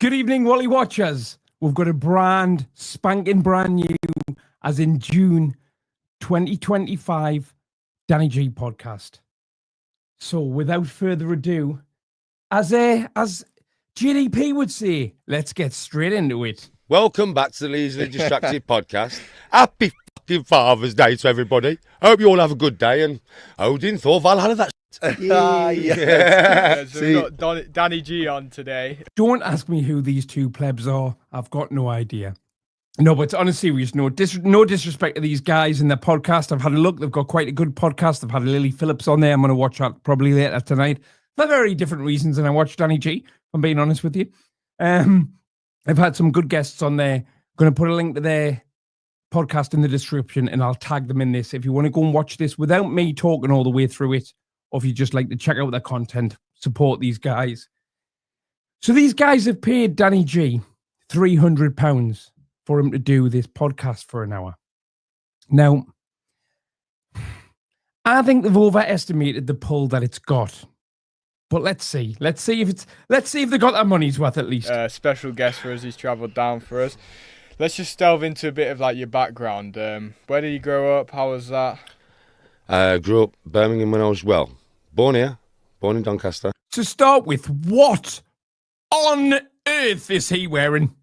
Good evening, Wally Watchers. We've got a spanking brand new, as in June 2025, Danny G podcast. So without further ado, as GDP would say, let's get straight into it. Welcome back to the Easily Distracted podcast. Happy fucking Father's Day to everybody. Hope you all have a good day, and Odin, Thor, Valhalla, that's yeah. So we've got Danny G on today. Don't ask me who these two plebs are. I've got no idea. No, but on a serious note, no disrespect to these guys in their podcast. I've had a look. They've got quite a good podcast. I've had Lily Phillips on there. I'm going to watch that probably later tonight for very different reasons than I watched Danny G, if I'm being honest with you. I've had some good guests on there. I'm going to put a link to their podcast in the description, and I'll tag them in this. If you want to go and watch this without me talking all the way through it, or if you just like to check out their content, support these guys. So these guys have paid Danny G £300 for him to do this podcast for an hour. Now, I think they've overestimated the pull that it's got. But let's see if they got their money's worth at least. Special guest for us. He's travelled down for us. Let's just delve into a bit of like your background. Where did you grow up? How was that? Grew up Birmingham when I was born here, born in Doncaster. To start with, what on earth is he wearing?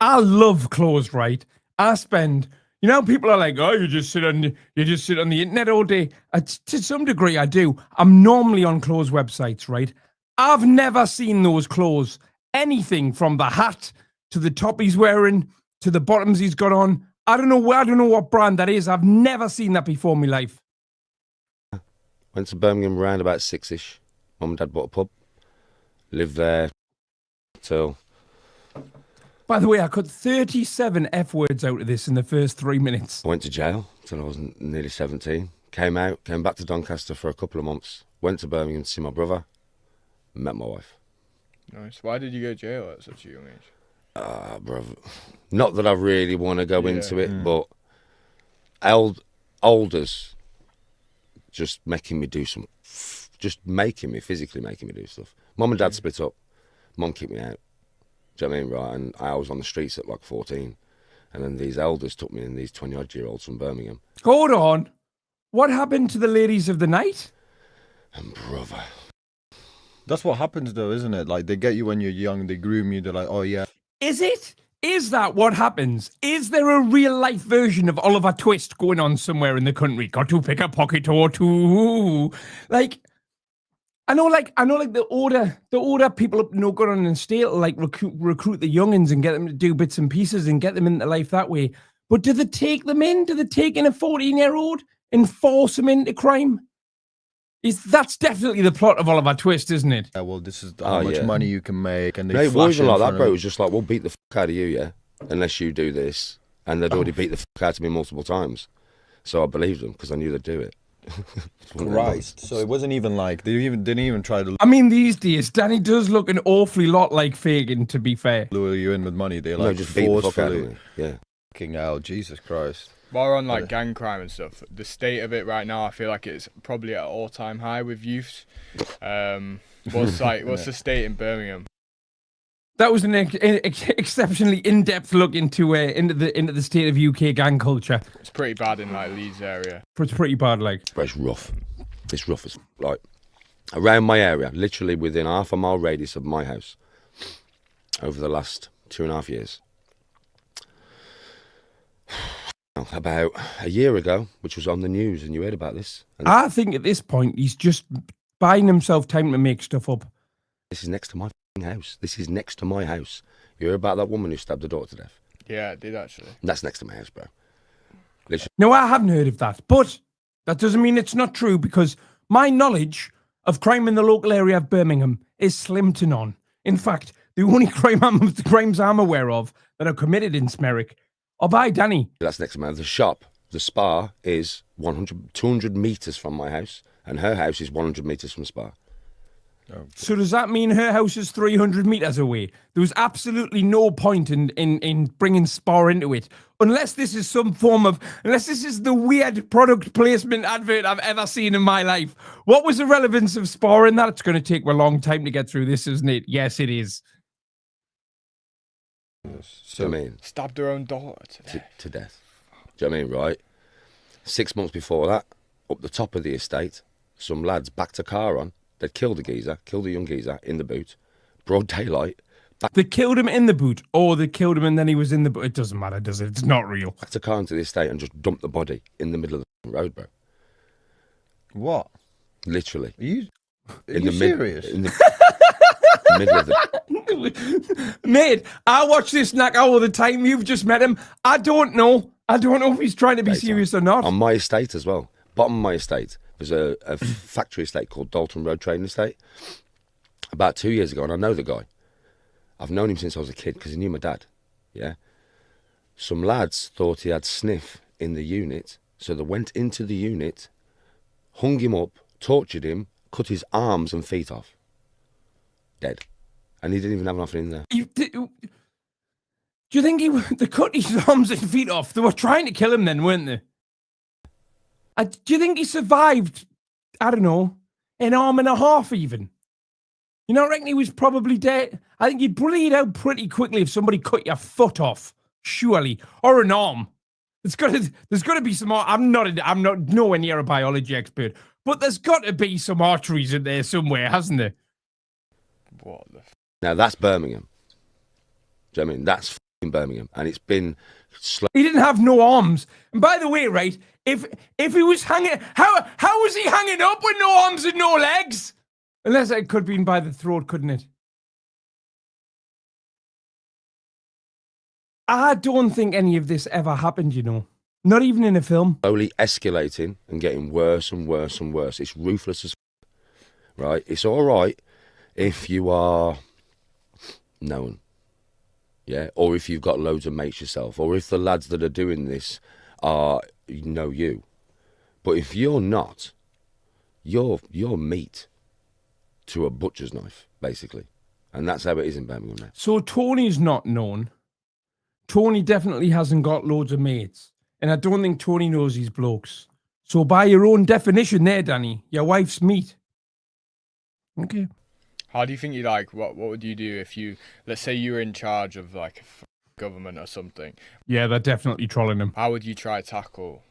I love clothes, right? I spend, people are like, oh, you just sit on the internet all day. To some degree, I do. I'm normally on clothes websites, right? I've never seen those clothes. Anything from the hat to the top he's wearing to the bottoms he's got on. I don't know what brand that is. I've never seen that before in my life. Went to Birmingham around about 6-ish. Mum and Dad bought a pub. Lived there till... By the way, I cut 37 F words out of this in the first 3 minutes. I went to jail till I was nearly 17. Came back to Doncaster for a couple of months. Went to Birmingham to see my brother. Met my wife. Nice. Why did you go to jail at such a young age? Brother. Not that I really want to go into it, but elders just making me do physically making me do stuff. Mum and Dad split up. Mum kicked me out. Do you know what I mean? Right, and I was on the streets at like 14. And then these elders took me in, these 20-odd-year-olds from Birmingham. Hold on. What happened to the ladies of the night? And brother. That's what happens though, isn't it? Like, they get you when you're young, they groom you, they're like, oh yeah. Is it? Is that what happens? Is there a real life version of Oliver Twist going on somewhere in the country? Got to pick a pocket or two. I know the older people up no good on the state like recruit the youngins and get them to do bits and pieces and get them into life that way. But do they take them in? Do they take in a 14-year-old and force them into crime? That's definitely the plot of Oliver Twist, isn't it? Yeah, well, this is how much money you can make. And no, it wasn't like that, bro. It was just like, we'll beat the fuck out of you, yeah, unless you do this. And they'd already beat the fuck out of me multiple times. So I believed them because I knew they'd do it. Christ. So it wasn't even like, they didn't even try to... I mean, these days, Danny does look an awfully lot like Fagin, to be fair. Lure you in with money. They like just beat the fuck out of me. Yeah. Fucking hell, Jesus Christ. While we're on like gang crime and stuff, the state of it right now, I feel like it's probably at an all-time high with youths. What's the state in Birmingham? That was an exceptionally in-depth look into the state of UK gang culture. It's pretty bad in like Leeds area. It's pretty bad, like. But it's rough. It's rough as like around my area, literally within half a mile radius of my house. Over the last 2.5 years. About a year ago, which was on the news, and you heard about this. And I think at this point, he's just buying himself time to make stuff up. This is next to my house. This is next to my house. You heard about that woman who stabbed her daughter to death? Yeah, I did actually. That's next to my house, bro. Literally. No, I haven't heard of that, but that doesn't mean it's not true, because my knowledge of crime in the local area of Birmingham is slim to none. In fact, the only crimes I'm aware of that are committed in Smerick are by Danny. That's next to my house. The shop, the spa, is 200 metres from my house, and her house is 100 metres from Spa. So does that mean her house is 300 meters away? There was absolutely no point in bringing Spar into it, unless this is unless this is the weird product placement advert I've ever seen in my life. What was the relevance of Spar in that? It's going to take a long time to get through this, isn't it? Yes, it is. So, I mean, Stabbed her own daughter to death. Do you know what I mean, right? 6 months before that, up the top of the estate, some lads backed a car on. They'd killed a geezer, killed a young geezer in the boot, broad daylight. They killed him in the boot, or they killed him and then he was in the boot. It doesn't matter, does it? It's not real. Backed a car into the estate and just dumped the body in the middle of the road, bro. What? Literally. Are you In the serious? In the middle of the... Mate, I watch this knack all the time. You've just met him. I don't know if he's trying to be serious or not. On my estate as well. Bottom of my estate, there's a factory estate called Dalton Road Trading Estate. About 2 years ago, and I know the guy. I've known him since I was a kid because he knew my dad. Yeah. Some lads thought he had sniff in the unit, so they went into the unit, hung him up, tortured him, cut his arms and feet off. Dead. And he didn't even have nothing in there. Do you think they cut his arms and feet off? They were trying to kill him then, weren't they? Do you think he survived, I don't know, an arm and a half even? You know, I reckon he was probably dead. I think you'd bleed out pretty quickly if somebody cut your foot off, surely, or an arm. There's got to be some. I'm not nowhere near a biology expert, but there's got to be some arteries in there somewhere, hasn't there? What the? Now that's Birmingham. Do you know what I mean? That's f***ing Birmingham, and it's been slow. He didn't have no arms. And by the way, right, if he was hanging, how was he hanging up with no arms and no legs? Unless it could have been by the throat, couldn't it? I don't think any of this ever happened, you know. Not even in a film. Slowly escalating and getting worse and worse and worse. It's ruthless as f***, right? It's all right if you are known, yeah, or if you've got loads of mates yourself, or if the lads that are doing this know you. But if you're not, you're meat to a butcher's knife, basically. And that's how it is in Birmingham now. So Tony's not known. Tony definitely hasn't got loads of mates. And I don't think Tony knows these blokes. So by your own definition there, Danny, your wife's meat. Okay. How do you think what would you do if you, let's say you were in charge of like a government or something? Yeah, they're definitely trolling him. How would you try to tackle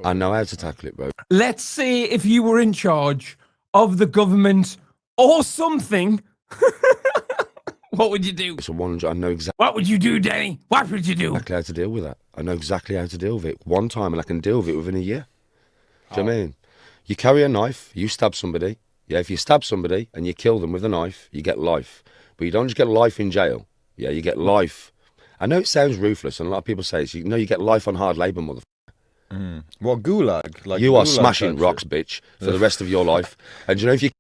I know how to tackle it, bro. Let's say if you were in charge of the government or something, what would you do? It's a 100. I know exactly. What would you do, Danny? What would you do? How to deal with that. I know exactly how to deal with it. One time, and I can deal with it within a year. Do you know what I mean? You carry a knife, you stab somebody. Yeah, if you stab somebody and you kill them with a knife, you get life. But you don't just get life in jail. Yeah, you get life. I know it sounds ruthless, and a lot of people say it. You get life on hard labour, motherfucker. What, gulag? Like you are gulag smashing type rocks, shit. bitch, for the rest of your life. And do you know if you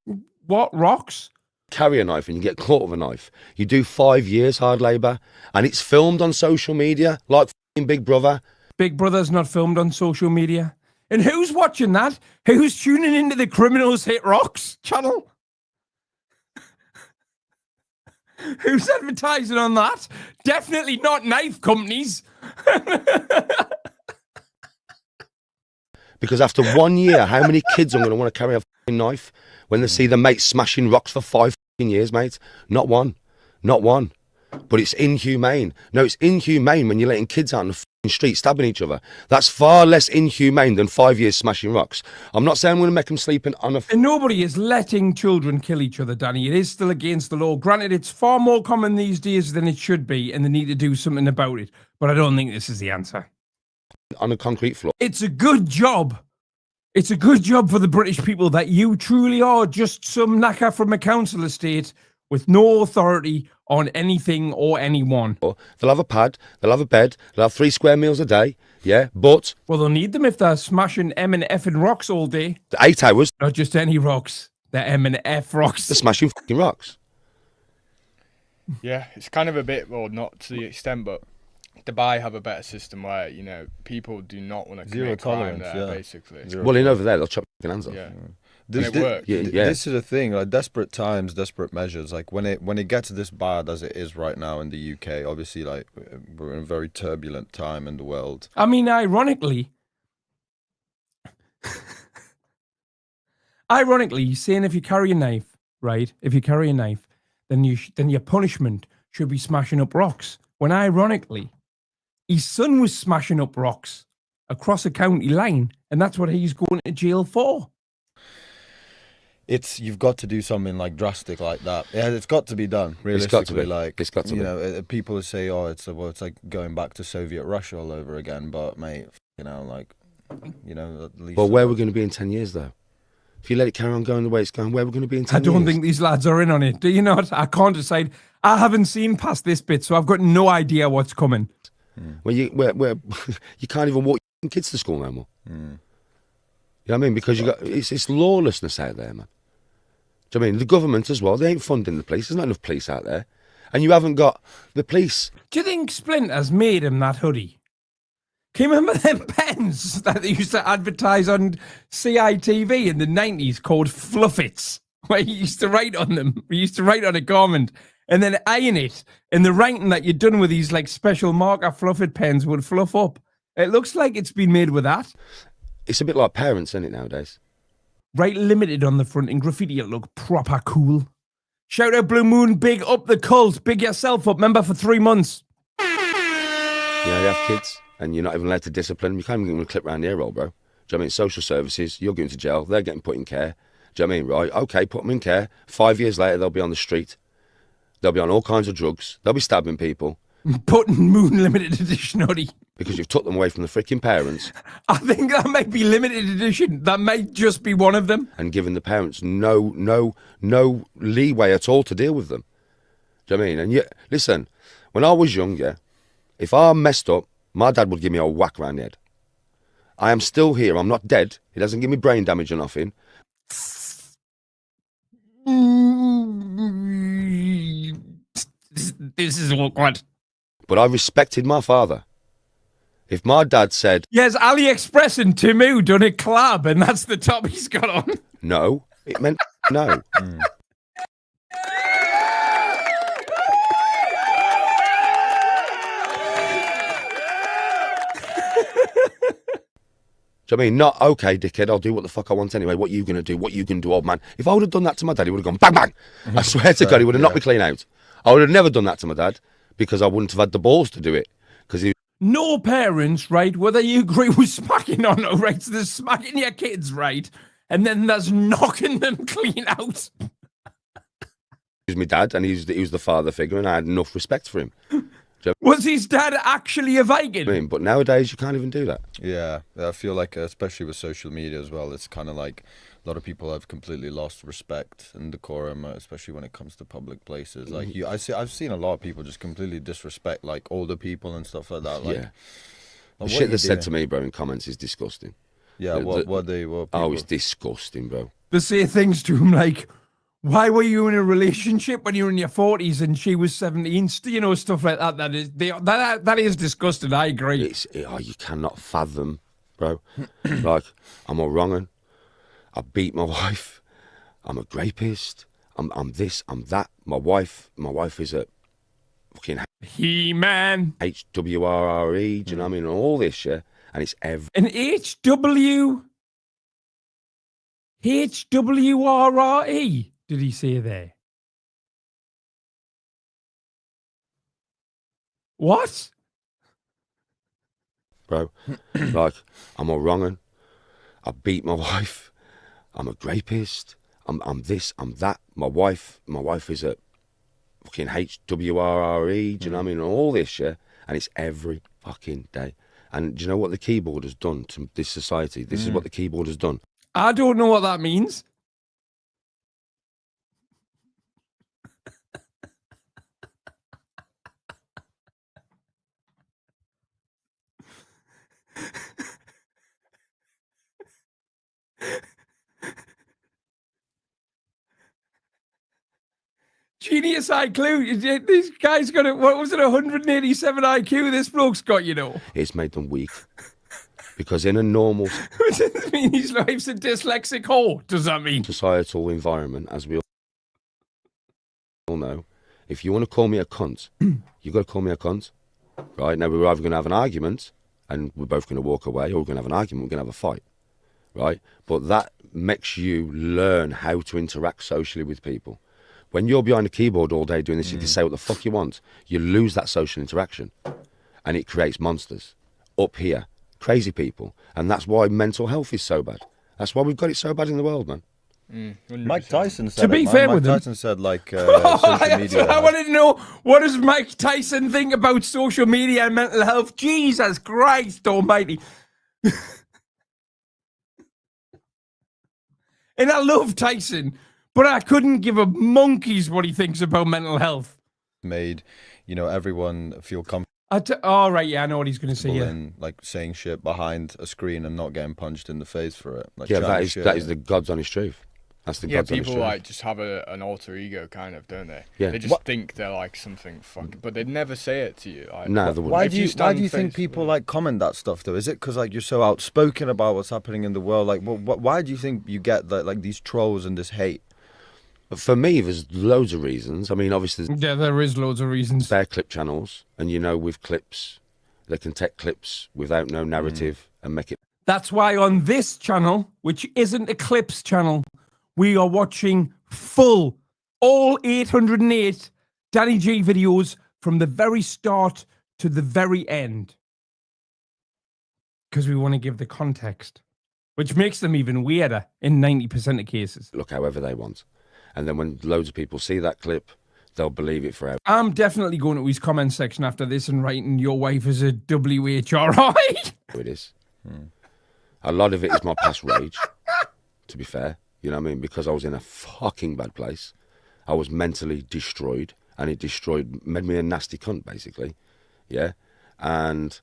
What, rocks? carry a knife and you get caught with a knife, you do 5 years hard labour, and it's filmed on social media like f***ing Big Brother. Big Brother's not filmed on social media. And who's watching that? Who's tuning into the Criminals Hit Rocks channel? Who's advertising on that? Definitely not knife companies. Because after 1 year, how many kids are going to want to carry a f***ing knife when they see their mates smashing rocks for 5 f***ing years, mate? Not one. Not one. But it's inhumane. No, it's inhumane when you're letting kids out on the f***ing street stabbing each other. That's far less inhumane than 5 years smashing rocks. I'm not saying I'm going to make them sleep on a... And nobody is letting children kill each other, Danny. It is still against the law. Granted, it's far more common these days than it should be, and they need to do something about it. But I don't think this is the answer. on a concrete floor. It's a good job. It's a good job for the British people that you truly are just some knacker from a council estate with no authority on anything or anyone. They'll have a pad, they'll have a bed, they'll have 3 square meals a day, yeah, but... Well, they'll need them if they're smashing M and F and rocks all day. 8 hours. Not just any rocks. They're M and F rocks. They're smashing fucking rocks. Yeah, it's kind of a bit, well, not to the extent, but Dubai have a better system where, you know, people do not want to Zero commit crime tolerance, there, yeah. basically. Zero Well, in over there, they'll chop your hands off. Yeah. and it worked. Yeah. This is the thing, like desperate times, desperate measures. Like when it gets this bad as it is right now in the UK, obviously, like we're in a very turbulent time in the world. I mean, ironically, saying if you carry a knife, right? If you carry a knife, then your punishment should be smashing up rocks. When ironically, his son was smashing up rocks across a county line, and that's what he's going to jail for. You've got to do something like drastic like that. Yeah, it's got to be done. Realistically, it's got to be. You know, people say, "Oh, it's like going back to Soviet Russia all over again." But mate, you know, like, you know, at least. Well, where we're going to be in 10 years, though? If you let it carry on going the way it's going, where we're going to be in 10 years? I don't think these lads are in on it. Do you not? I can't decide. I haven't seen past this bit, so I've got no idea what's coming. Well, you can't even walk your kids to school no more. You know what I mean? Because it's lawlessness out there, man. Do you know what I mean? The government as well, they ain't funding the police. There's not enough police out there. And you haven't got the police. Do you think Splinter's made him that hoodie? Can you remember them pens that they used to advertise on CITV in the 90s called Fluffits? Where he used to write on them. He used to write on a garment and then iron it. And the writing that you'd done with these like special marker Fluffit pens would fluff up. It looks like it's been made with that. It's a bit like parents, isn't it, nowadays? Right, limited on the front in graffiti, it'll look proper cool. Shout out Blue Moon, big up the cult, big yourself up, member for 3 months. Yeah, you have kids and you're not even allowed to discipline them. You can't even give them a clip round the ear roll, bro. Do you know what I mean? Social services, you're going to jail, they're getting put in care. Do you know what I mean? Right, okay, put them in care. 5 years later, they'll be on the street. They'll be on all kinds of drugs. They'll be stabbing people. Putting Moon limited edition hoodie. Because you've took them away from the freaking parents. I think that might be limited edition. That might just be one of them. And giving the parents no leeway at all to deal with them. Do you know what I mean? And yeah, listen, when I was young, yeah, if I messed up, my dad would give me a whack round the head. I am still here. I'm not dead. He doesn't give me brain damage or nothing. This is awkward. But I respected my father. If my dad said... Yes, AliExpress and Temu done a collab and that's the top he's got on. No, it meant no. Do you know what I mean? Not, okay, dickhead, I'll do what the fuck I want anyway. What are you going to do? What are you going to do, old man? If I would have done that to my dad, he would have gone bang, bang. I swear to God, he would have knocked me clean out. I would have never done that to my dad because I wouldn't have had the balls to do it. Because he... No parents, right, whether you agree with smacking or not, right, so there's smacking your kids, right, and then there's knocking them clean out. He was my dad and he was the father figure and I had enough respect for him. Was his dad actually a Viking? I mean, but nowadays you can't even do that. Yeah, I feel like, especially with social media as well, it's kind of like a lot of people have completely lost respect and decorum, especially when it comes to public places. Like I've seen a lot of people just completely disrespect like older people and stuff like that. Like, yeah, the shit that's said to me, bro, in comments is disgusting. Yeah, what people... Oh, it's disgusting, bro. They say things to him like, why were you in a relationship when you were in your 40s and she was 17? You know, stuff like that. That is disgusting. I agree. You cannot fathom, bro. Like, I'm a wrong un. I beat my wife. I'm a rapist. I'm this. I'm that. My wife is a fucking He-Man. HWRRE. Do you know what I mean? And all this, yeah. And it's An HWRRE. Did he say there? What? Bro, like, I'm a wrong un. I beat my wife. I'm a rapist. I'm this. I'm that. My wife is a fucking HWRRE. Do you know what I mean? And all this, yeah. And it's every fucking day. And do you know what the keyboard has done to this society? This is what the keyboard has done. I don't know what that means. Genius IQ. This guy's got what was it, 187 IQ? This bloke's got, you know. It's made them weak Because in a normal Does that mean his life's a dyslexic whore? Does that mean? societal environment, as we all know, if you want to call me a cunt, you've got to call me a cunt. Right? Now, we're either going to have an argument and we're both going to walk away, or we're going to have an argument, we're going to have a fight. Right? But that makes you learn how to interact socially with people. When you're behind a keyboard all day doing this, you can say what the fuck you want. You lose that social interaction. And it creates monsters up here. Crazy people. And that's why mental health is so bad. That's why we've got it so bad in the world, man. Mike Tyson said To be it, man. fair Mike with him- Tyson said like social media. I wanted to know, what does Mike Tyson think about social media and mental health? Jesus Christ almighty. And I love Tyson, but I couldn't give a monkey's what he thinks about mental health. made, you know, everyone feel comfortable Oh, right, yeah, I know what he's going to say, yeah. in like saying shit behind a screen and not getting punched in the face for it. Like, Yeah, chatting shit. that is the God's honest truth. That's the Yeah, God's honest people truth. like just have an alter ego, kind of, don't they? Yeah. They just think they're like something fucking, but they'd never say it to you. Like, No, they wouldn't. Why If do you you stand think face- people like comment that stuff though? Is it because like you're so outspoken about what's happening in the world? Like, why do you think you get like these trolls and this hate? For me, there's loads of reasons. I mean, obviously, there's Yeah, there is loads of reasons. bare clip channels, and you know, with clips, they can take clips without no narrative and make it. That's why on this channel, which isn't a clips channel, we are watching full, all 808 Danny G videos from the very start to the very end. Because we want to give the context, which makes them even weirder in 90% of cases. Look however they want. And then when loads of people see that clip, they'll believe it forever. I'm definitely going to his comment section after this and writing, your wife is a WHRI. It is. A lot of it is my past rage, to be fair. You know what I mean? Because I was in a fucking bad place. I was mentally destroyed, and it made me a nasty cunt, basically. Yeah? And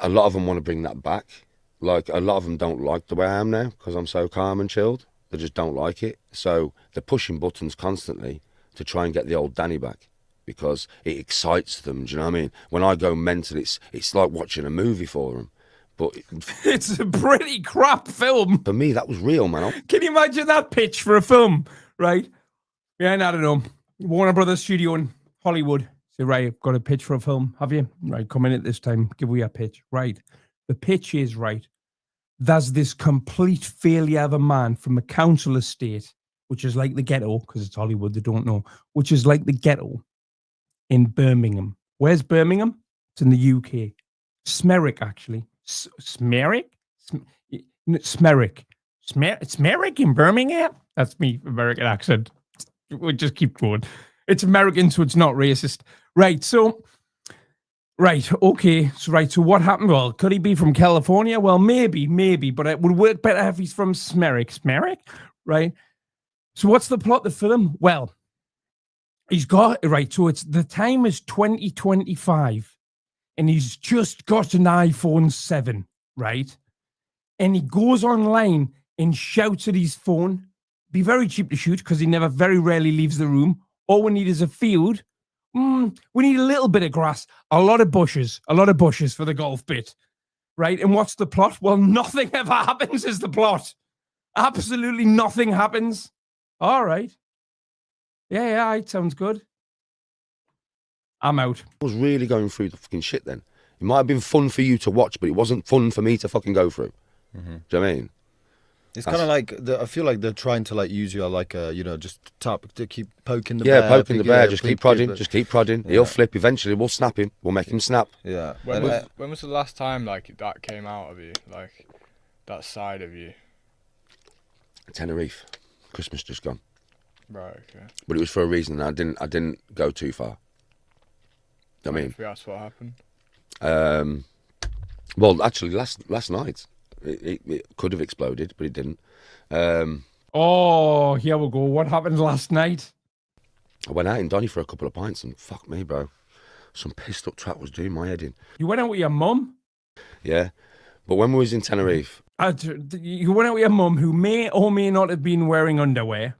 a lot of them want to bring that back. Like, a lot of them don't like the way I am now, because I'm so calm and chilled. They just don't like it. So they're pushing buttons constantly to try and get the old Danny back, because it excites them. Do you know what I mean? When I go mental, it's like watching a movie for them. But It's a pretty crap film. for me, that was real, man. Can you imagine that pitch for a film, right? Yeah, I don't know. Warner Brothers studio in Hollywood. Say, right, I've got a pitch for a film. Have you? Right, come in at this time. Give me a pitch. Right. The pitch is, right, there's this complete failure of a man from a council estate, which is like the ghetto, because it's Hollywood, they don't know, which is like the ghetto in Birmingham. Where's Birmingham? It's in the UK. Smerick, actually. Smerick? Smerick. Smerick in Birmingham? That's me, American accent. We'll just keep going. It's American, so it's not racist. Right, so... Right, okay. So what happened? Well, could he be from California? Well, maybe, but it would work better if he's from Smerick. Smerick? Right? So what's the plot of the film? Well, he's got... Right, so the time is 2025. And he's just got an iPhone 7, right? And he goes online and shouts at his phone. Be very cheap to shoot because he very rarely leaves the room. All we need is a field. We need a little bit of grass, a lot of bushes for the golf bit, right? And what's the plot? Well, nothing ever happens is the plot. Absolutely nothing happens. All right. Yeah, it sounds good. I'm out. I was really going through the fucking shit then. It might have been fun for you to watch, but it wasn't fun for me to fucking go through. Do you know what I mean? It's kind of like I feel like they're trying to like use you like a just to keep poking the Yeah, bear. poking the bear. Just keep prodding. Just keep prodding. Yeah. He'll flip. Eventually, we'll snap him. We'll make him snap. Yeah. When was the last time like that came out of you, like that side of you? Tenerife, Christmas just gone. Right. Okay. But it was for a reason. I didn't go too far. I mean, If that's what happened. well, actually, last night it could have exploded, but it didn't. Oh, here we go. What happened last night? I went out in Donny for a couple of pints, and fuck me, bro, some pissed up twat was doing my head in. You went out with your mum? Yeah, but when we was in Tenerife, You went out with your mum, who may or may not have been wearing underwear.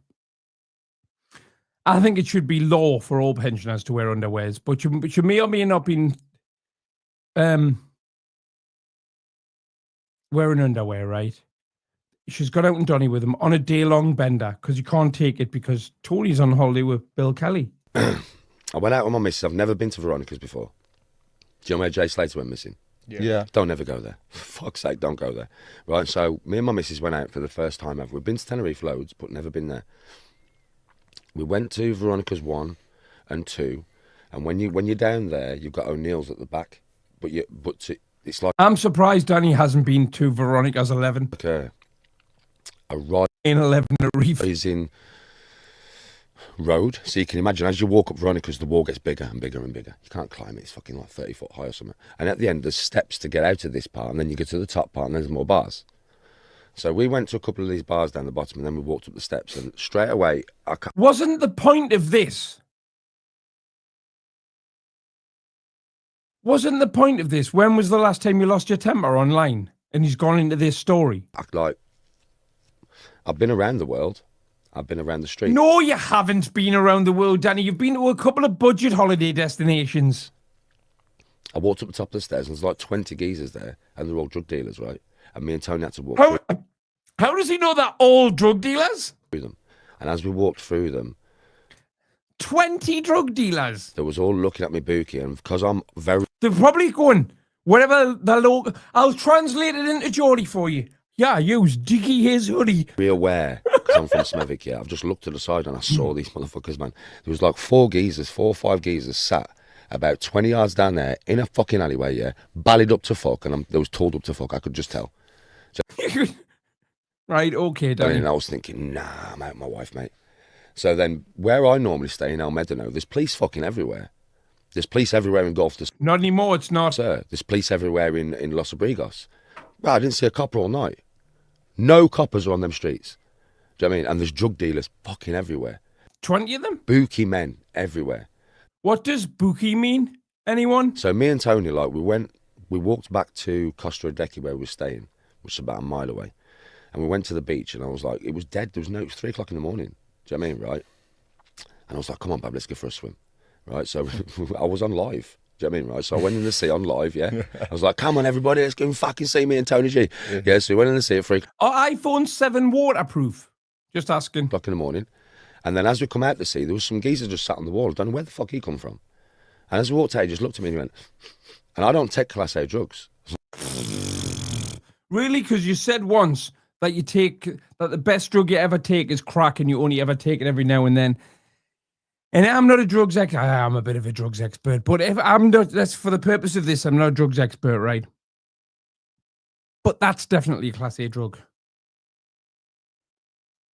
I think it should be law for all pensioners to wear underwears, but you may or may not been wearing underwear, right? She's got out and Donny with him on a day-long bender because you can't take it because Tony's on holiday with Bill Kelly. I went out with my missus. I've never been to Veronica's before. Do you know where Jay Slater went missing? Yeah. Don't ever go there. For fuck's sake, don't go there. Right, so me and my missus went out for the first time ever. We've been to Tenerife loads, but never been there. We went to Veronica's 1 and 2, and when you're down there, you've got O'Neill's at the back, it's like I'm surprised Danny hasn't been to Veronica's 11. A ride In 11 at Reef. is in road, so you can imagine as you walk up Veronica's, the wall gets bigger and bigger and bigger. You can't climb it; it's fucking like 30 foot high or something. And at the end, there's steps to get out of this part, and then you get to the top part, and there's more bars. So we went to a couple of these bars down the bottom, and then we walked up the steps, and straight away, Wasn't the point of this? Wasn't the point of this? When was the last time you lost your temper online? And he's gone into this story. I've been around the world. I've been around the street. No, you haven't been around the world, Danny. You've been to a couple of budget holiday destinations. I walked up the top of the stairs, and there's like 20 geezers there, and they're all drug dealers, right? And me and Tony had to walk How does he know that all drug dealers? through them. And as we walked through them, 20 drug dealers. they was all looking at me bookie, and because I'm very They're probably going, whatever the local... I'll translate it into Geordie for you. Yeah, use Diggy his hoodie. aware, because I'm from Smethwick, yeah, I've just looked to the side and I saw these motherfuckers, man. There was like 4 or 5 geezers sat about 20 yards down there in a fucking alleyway, yeah, ballied up to fuck, and they was told up to fuck, I could just tell. Right, okay, Danny. And I was thinking, nah, I'm out with my wife, mate. So then, where I normally stay in El Medano, there's police fucking everywhere. There's police everywhere in Gulf de Not anymore, it's not. Sir, there's police everywhere in Los Abrigos. Well, I didn't see a copper all night. No coppers are on them streets. Do you know what I mean? And there's drug dealers fucking everywhere. 20 of them? Bookie men everywhere. What does bookie mean? Anyone? So me and Tony, like, we walked back to Costa Adeje where we were staying, which is about a mile away. And we went to the beach, and I was like, it was dead. It was 3 o'clock in the morning. Do you know what I mean, right? And I was like, come on, Bab, let's go for a swim. Right, so I was on live. Do you know what I mean, right? So I went in the sea on live, yeah. I was like, come on, everybody, let's go and fucking see me and Tony G. Yeah, so we went in the sea at 3 Are iPhone 7 waterproof? Just asking. o'clock in the morning. And then as we come out the sea, there was some geezer just sat on the wall. I don't know where the fuck he come from. And as we walked out, he just looked at me and he went, and I don't take Class A drugs. Really? Because you said once that that the best drug you ever take is crack and you only ever take it every now and then. And I'm not a drugs expert. I am a bit of a drugs expert, but if I'm not, that's for the purpose of this, I'm not a drugs expert, right? But that's definitely a Class A drug.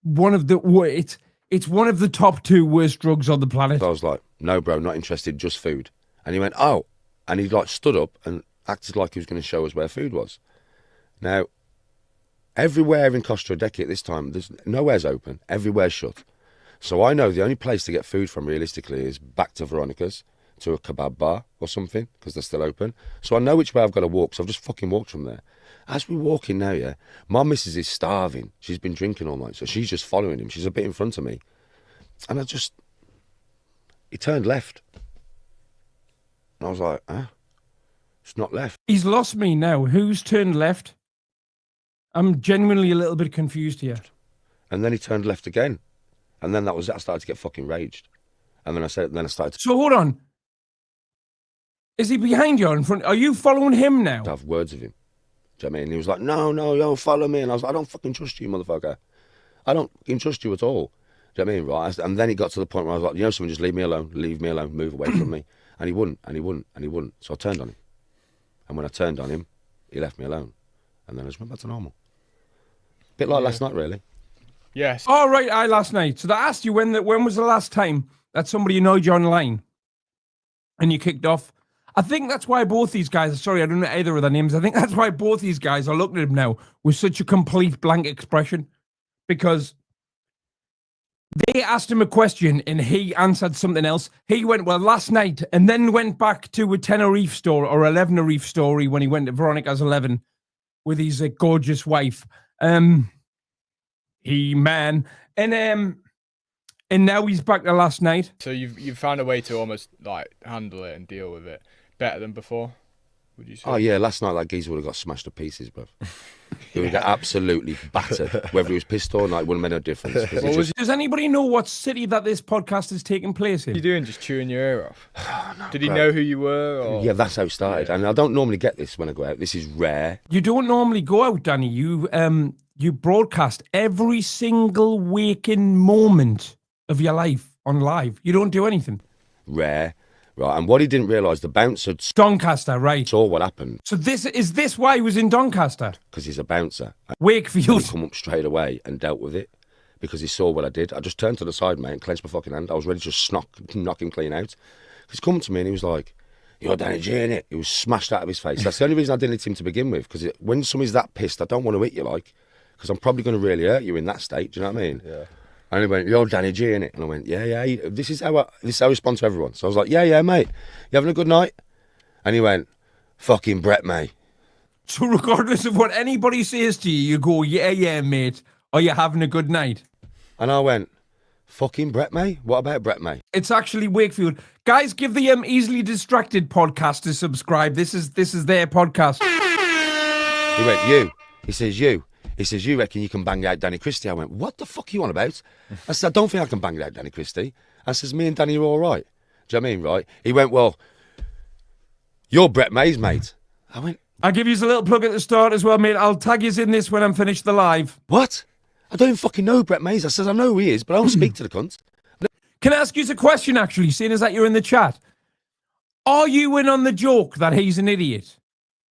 It's one of the top 2 worst drugs on the planet. So I was like, no, bro, not interested, just food. And he went, oh. And he like stood up and acted like he was going to show us where food was. Now, everywhere in Costa Adeje at this time, there's nowhere's open, everywhere's shut. So I know the only place to get food from realistically is back to Veronica's, to a kebab bar or something, because they're still open. So I know which way I've got to walk, so I've just fucking walked from there. As we walk in now, yeah, my missus is starving. She's been drinking all night, so she's just following him. She's a bit in front of me. And he turned left. And I was like, huh? It's not left. He's lost me now. Who's turned left? I'm genuinely a little bit confused here. And then he turned left again. And then I started to get fucking raged. And then I started to So hold on. Is he behind you or in front? Are you following him now? have words of him. Do you know what I mean? And he was like, no, yo, follow me. And I was like, I don't fucking trust you, motherfucker. I don't fucking trust you at all. Do you know what I mean? Right? And then he got to the point where I was like, you know, someone just leave me alone, move away from me. And he wouldn't. So I turned on him. And when I turned on him, he left me alone. And then I just went back to normal. Bit like last night, really. Yes. Oh, right, last night. So they asked you when was the last time that somebody annoyed you online and you kicked off. I think that's why both these guys, sorry, I don't know either of their names. I think that's why both these guys are looking at him now with such a complete blank expression, because they asked him a question and he answered something else. He went, well, last night, and then went back to a Tenerife story or 11 Reef story when he went to Veronica's 11 with his gorgeous wife. Man. And now he's back to last night. So you've found a way to almost like handle it and deal with it better than before, would you say? Oh, yeah, last night that geezer would have got smashed to pieces, bruv. He would get absolutely battered. Whether he was pissed or not, it wouldn't make no difference. 'Cause he just- Does anybody know what city that this podcast is taking place What are you in? doing? Just chewing your ear off? Did he know who you were? Or? Yeah, that's how it started. And I don't normally get this when I go out. This is rare. You don't normally go out, Danny. You broadcast every single waking moment of your life on live. You don't do anything. Rare. Right. And what he didn't realise, the bouncer Doncaster, right? saw what happened So this why he was in Doncaster? because he's a bouncer. And Wakefield. he come up straight away and dealt with it because he saw what I did. I just turned to the side, mate, and clenched my fucking hand. I was ready to just knock him clean out. He's come to me and he was like, "You're Danny G, innit?" He was smashed out of his face. That's the only reason I didn't hit him to begin with, because when somebody's that pissed, I don't want to hit you, like, because I'm probably going to really hurt you in that state. Do you know what I mean? Yeah. And he went, "You're Danny G, innit?" And I went, "Yeah. This is how I respond to everyone." So I was like, "Yeah, mate. You having a good night?" And he went, "Fucking Brett, mate." So regardless of what anybody says to you, you go, yeah, mate. Are you having a good night? And I went, "Fucking Brett, mate? What about Brett, mate?" It's actually Wakefield. Guys, give the Easily Distracted podcast a subscribe. This is their podcast. He went, "You." He says, "You." He says, "You reckon you can bang out Danny Christie?" I went, "What the fuck are you on about?" I said, "I don't think I can bang out Danny Christie." I says, "Me and Danny are all right." Do you know what I mean, right? He went, "Well, you're Brett Mays, mate." I went, I'll give you a little plug at the start as well, mate. I'll tag you in this when I'm finished the live. "What? I don't even fucking know Brett Mays." I says, "I know who he is, but I don't speak to the cunt." Can I ask you a question, actually, seeing as that you're in the chat? Are you in on the joke that he's an idiot?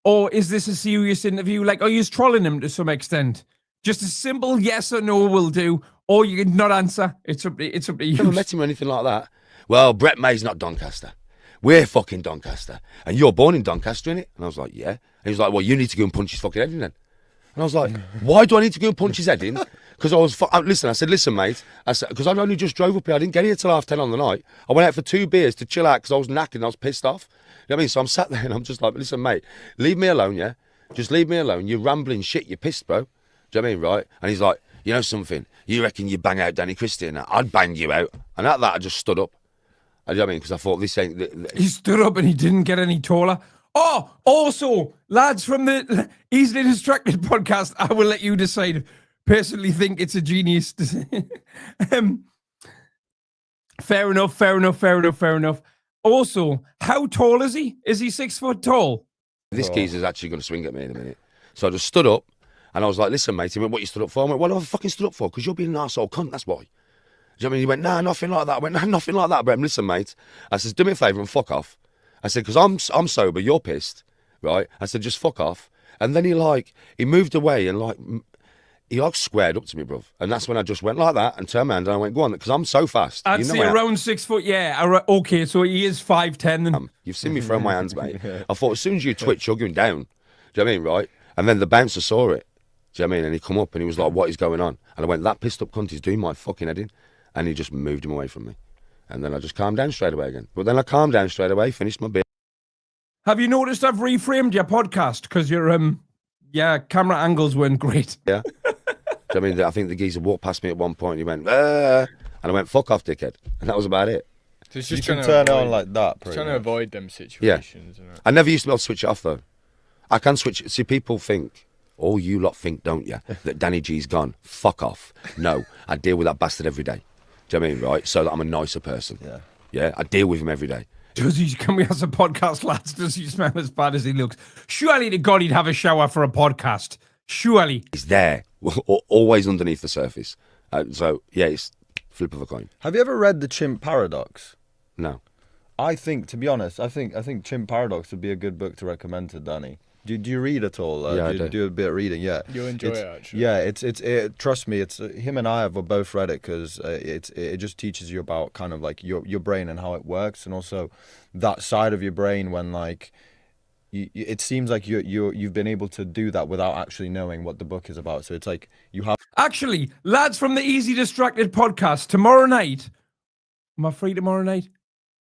Or is this a serious interview? Like, are you trolling him to some extent? Just a simple yes or no will do, or you can not answer. It's up to you. Never met him or anything like that. "Well, Brett Mays not Doncaster. We're fucking Doncaster. And you're born in Doncaster, innit?" And I was like, "Yeah." And he was like, "Well, you need to go and punch his fucking head in then." And I was like, "Why do I need to go and punch his head in?" Because I said, "Listen, mate." I said, because I only just drove up here. I didn't get here till 10:30 on the night. I went out for 2 beers to chill out because I was knackered and I was pissed off. You know what I mean? So I'm sat there and I'm just like, "Listen, mate, leave me alone, yeah? Just leave me alone. You're rambling shit. You're pissed, bro." Do you know what I mean, right? And he's like, "You know something? You reckon you bang out Danny Christie and that? I'd bang you out." And at that, I just stood up. You know what I mean? Because I thought, this ain't... He stood up and he didn't get any taller. Oh, also, lads from the Easily Distracted podcast, I will let you decide. Personally think it's a genius. Fair enough. Also, how tall is he? Is he 6 foot tall? This geezer's actually going to swing at me in a minute. So I just stood up and I was like, "Listen, mate." He went, "What you stood up for?" I went, "What have I fucking stood up for? Because you're being an arsehole cunt, that's why." Do you know what I mean? He went, "Nah, nothing like that." I went, "Nah, nothing like that, Brem. Listen, mate." I said, "Do me a favour and fuck off." I said, "Because I'm sober, you're pissed, right?" I said, "Just fuck off." And then he moved away and he squared up to me, bruv. And that's when I just went like that and turned around and I went, "Go on," because I'm so fast. I'd say around 6 foot, yeah. Okay, so he is 5'10". Then. You've seen me throw my hands, mate. I thought as soon as you twitch, you're going down. Do you know what I mean, right? And then the bouncer saw it. Do you know what I mean? And he come up and he was like, "What is going on?" And I went, "That pissed up cunt is doing my fucking head in." And he just moved him away from me. And then I just calmed down straight away again. But then I calmed down straight away, finished my beer. Have you noticed I've reframed your podcast? Because your camera angles weren't great. Yeah. Do you know what I mean? I think the geezer walked past me at one point and he went, and I went, "Fuck off, dickhead." And that was about it. So it's You just can trying turn to it avoid, on like that. trying Pretty to much. avoid them situations. Isn't it? I never used to be able to switch it off, though. I can switch it. See, people think, all you lot think, don't you, that Danny G's gone. Fuck off. No, I deal with that bastard every day. Do you know what I mean, right? So that I'm a nicer person. Yeah, I deal with him every day. Does he, can we have a podcast, lads? Does he smell as bad as he looks? Surely to God he'd have a shower for a podcast. Surely. He's there, always underneath the surface. So, yeah, it's flip of a coin. Have you ever read The Chimp Paradox? No. I think, to be honest, I think Chimp Paradox would be a good book to recommend to Danny. Do you read at all? Yeah, I do do. you do a bit of reading? Yeah, You'll enjoy it, actually. Yeah, trust me, it's him and I have both read it because it just teaches you about kind of like your brain and how it works, and also that side of your brain when like it seems like you've been able to do that without actually knowing what the book is about. So it's like you have. Actually, lads from the Easy Distracted podcast, tomorrow night. Am I free tomorrow night?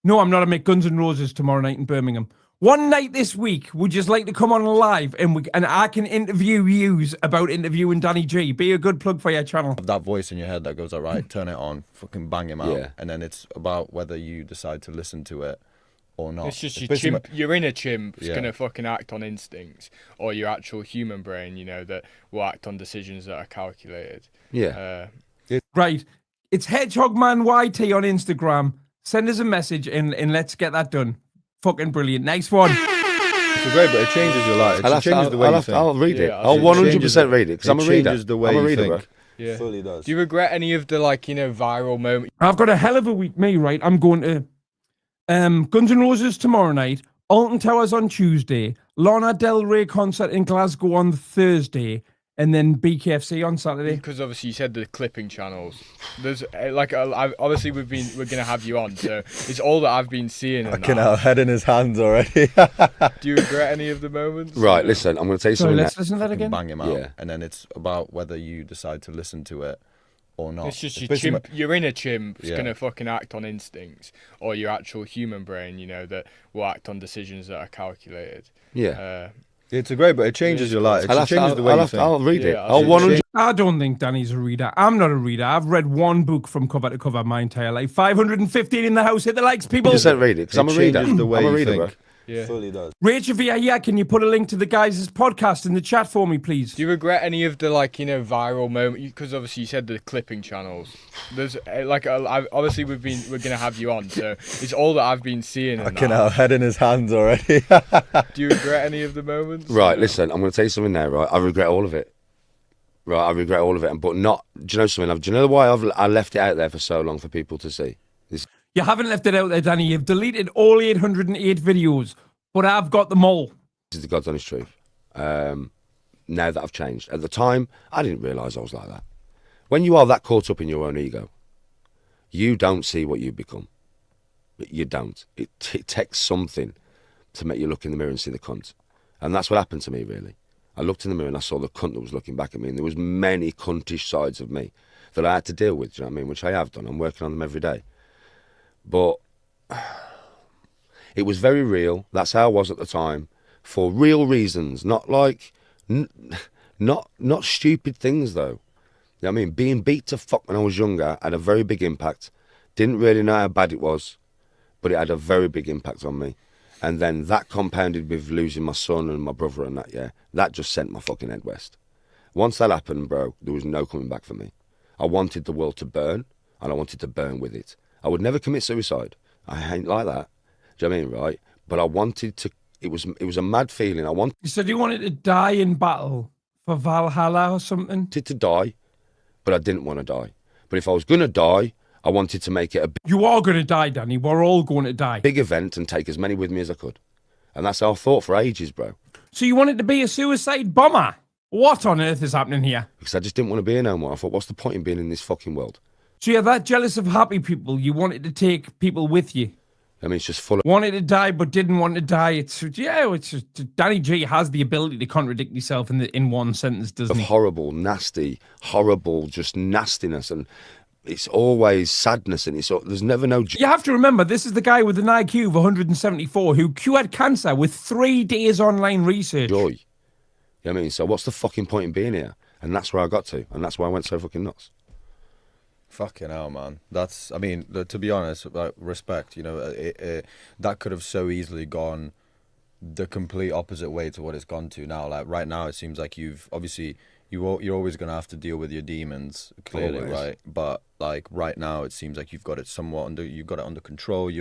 No, I'm not. I make Guns N' Roses tomorrow night in Birmingham. One night this week, would you just like to come on live and I can interview yous about interviewing Danny G? Be a good plug for your channel. That voice in your head that goes, "All right, turn it on, fucking bang him out," Yeah. and then it's about whether you decide to listen to it or not. It's just It's your basically chimp, your inner chimp's Yeah. gonna fucking act on instincts, or your actual human brain, that will act on decisions that are calculated. Yeah. Right. It's HedgehogManYT on Instagram. Send us a message and let's get that done. Fucking brilliant. Nice one. It's great, but it changes your life. It changes the way you think. I'll read it. Yeah, I'll it 100% read it because I'm a reader. changes the way I'm a you reader, think. bro. Yeah. Fully does. Do you regret any of the viral moments? I've got a hell of a week, me, right? I'm going to Guns N' Roses tomorrow night, Alton Towers on Tuesday, Lana Del Rey concert in Glasgow on Thursday, and then BKFC on Saturday. Because obviously you said the clipping channels. There's obviously we're gonna have you on, so it's all that I've been seeing. And Fucking hell, head in his hands already. Do you regret any of the moments? Right, listen, I'm going to tell you Sorry, something. let's listen to that again. Bang him out. Yeah. And then it's about whether you decide to listen to it or not. It's just your basically chimp, your inner chimp's Yeah. gonna fucking act on instincts, or your actual human brain, that will act on decisions that are calculated. Yeah. It's great, but it changes your life. It changes the way you think. I'll read it. Yeah, I'll it 100. I don't think Danny's a reader. I'm not a reader. I've read one book from cover to cover my entire life. 515 in the house. Hit the likes, people. 100% read it because I'm a reader. changes the way I'm a you reader, think. bro. Yeah. Fully does. Rachel, if you're here, can you put a link to the guys' podcast in the chat for me, please? Do you regret any of the viral moment? Because obviously you said the clipping channels. There's obviously we're gonna have you on, so it's all that I've been seeing. And Fucking hell, head in his hands already. Do you regret any of the moments? Right, listen, I'm going to tell you something now, right? I regret all of it. Right, I regret all of it, but not. Do you know something? Do you know why I left it out there for so long for people to see? You haven't left it out there, Danny. You've deleted all 808 videos, but I've got them all. This is the God's honest truth. Now that I've changed. At the time, I didn't realise I was like that. When you are that caught up in your own ego, you don't see what you've become. You don't. It takes something to make you look in the mirror and see the cunt. And that's what happened to me, really. I looked in the mirror and I saw the cunt that was looking back at me, and there was many cuntish sides of me that I had to deal with, do you know what I mean? Which I have done. I'm working on them every day. But it was very real. That's how I was at the time, for real reasons, not like, not stupid things though. You know what I mean? Being beat to fuck when I was younger had a very big impact. Didn't really know how bad it was, but it had a very big impact on me. And then that compounded with losing my son and my brother and that, that just sent my fucking head west. Once that happened, bro, there was no coming back for me. I wanted the world to burn, and I wanted to burn with it. I would never commit suicide. I ain't like that. Do you know what I mean, right? But I wanted to. It was a mad feeling. You said you wanted to die in battle for Valhalla or something? wanted to die, but I didn't want to die. But if I was going to die, I wanted to make it a You are going to die, Danny. We're all going to die. big event and take as many with me as I could. And that's how I thought for ages, bro. So you wanted to be a suicide bomber? What on earth is happening here? Because I just didn't want to be here no more. I thought, what's the point in being in this fucking world? So you're that jealous of happy people, you wanted to take people with you. I mean, it's just full of... Wanted to die but didn't want to die. It's just, Danny G has the ability to contradict himself in one sentence, doesn't he? horrible, nasty, horrible, just nastiness, and it's always sadness, and there's never no You have to remember, this is the guy with an IQ of 174 who cured cancer with 3 days online research. joy. You know what I mean? So what's the fucking point in being here? And that's where I got to, and that's why I went so fucking nuts. Fucking hell, man. I mean, to be honest, respect, that could have so easily gone the complete opposite way to what it's gone to now. Like, right now, it seems like you're always going to have to deal with your demons, clearly, Always. right? But, like, right now, it seems like you've got it under control.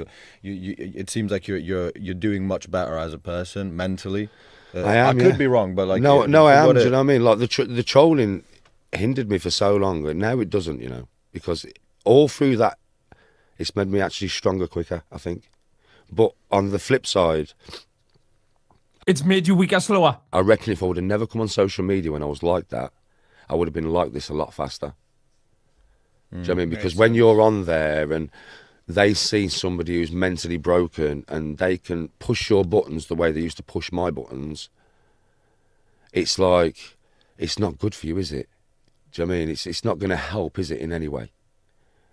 It seems like you're doing much better as a person, mentally. I am, I could be wrong, but, like... No, I am, do you know what I mean? Like, the trolling hindered me for so long, and now it doesn't, because all through that, it's made me actually stronger quicker, I think. But on the flip side, It's made you weaker, slower. I reckon if I would have never come on social media when I was like that, I would have been like this a lot faster. Do you know what I mean? Because when you're on there and they see somebody who's mentally broken and they can push your buttons the way they used to push my buttons, it's like, it's not good for you, is it? Do you know what I mean? It's not going to help, is it, in any way?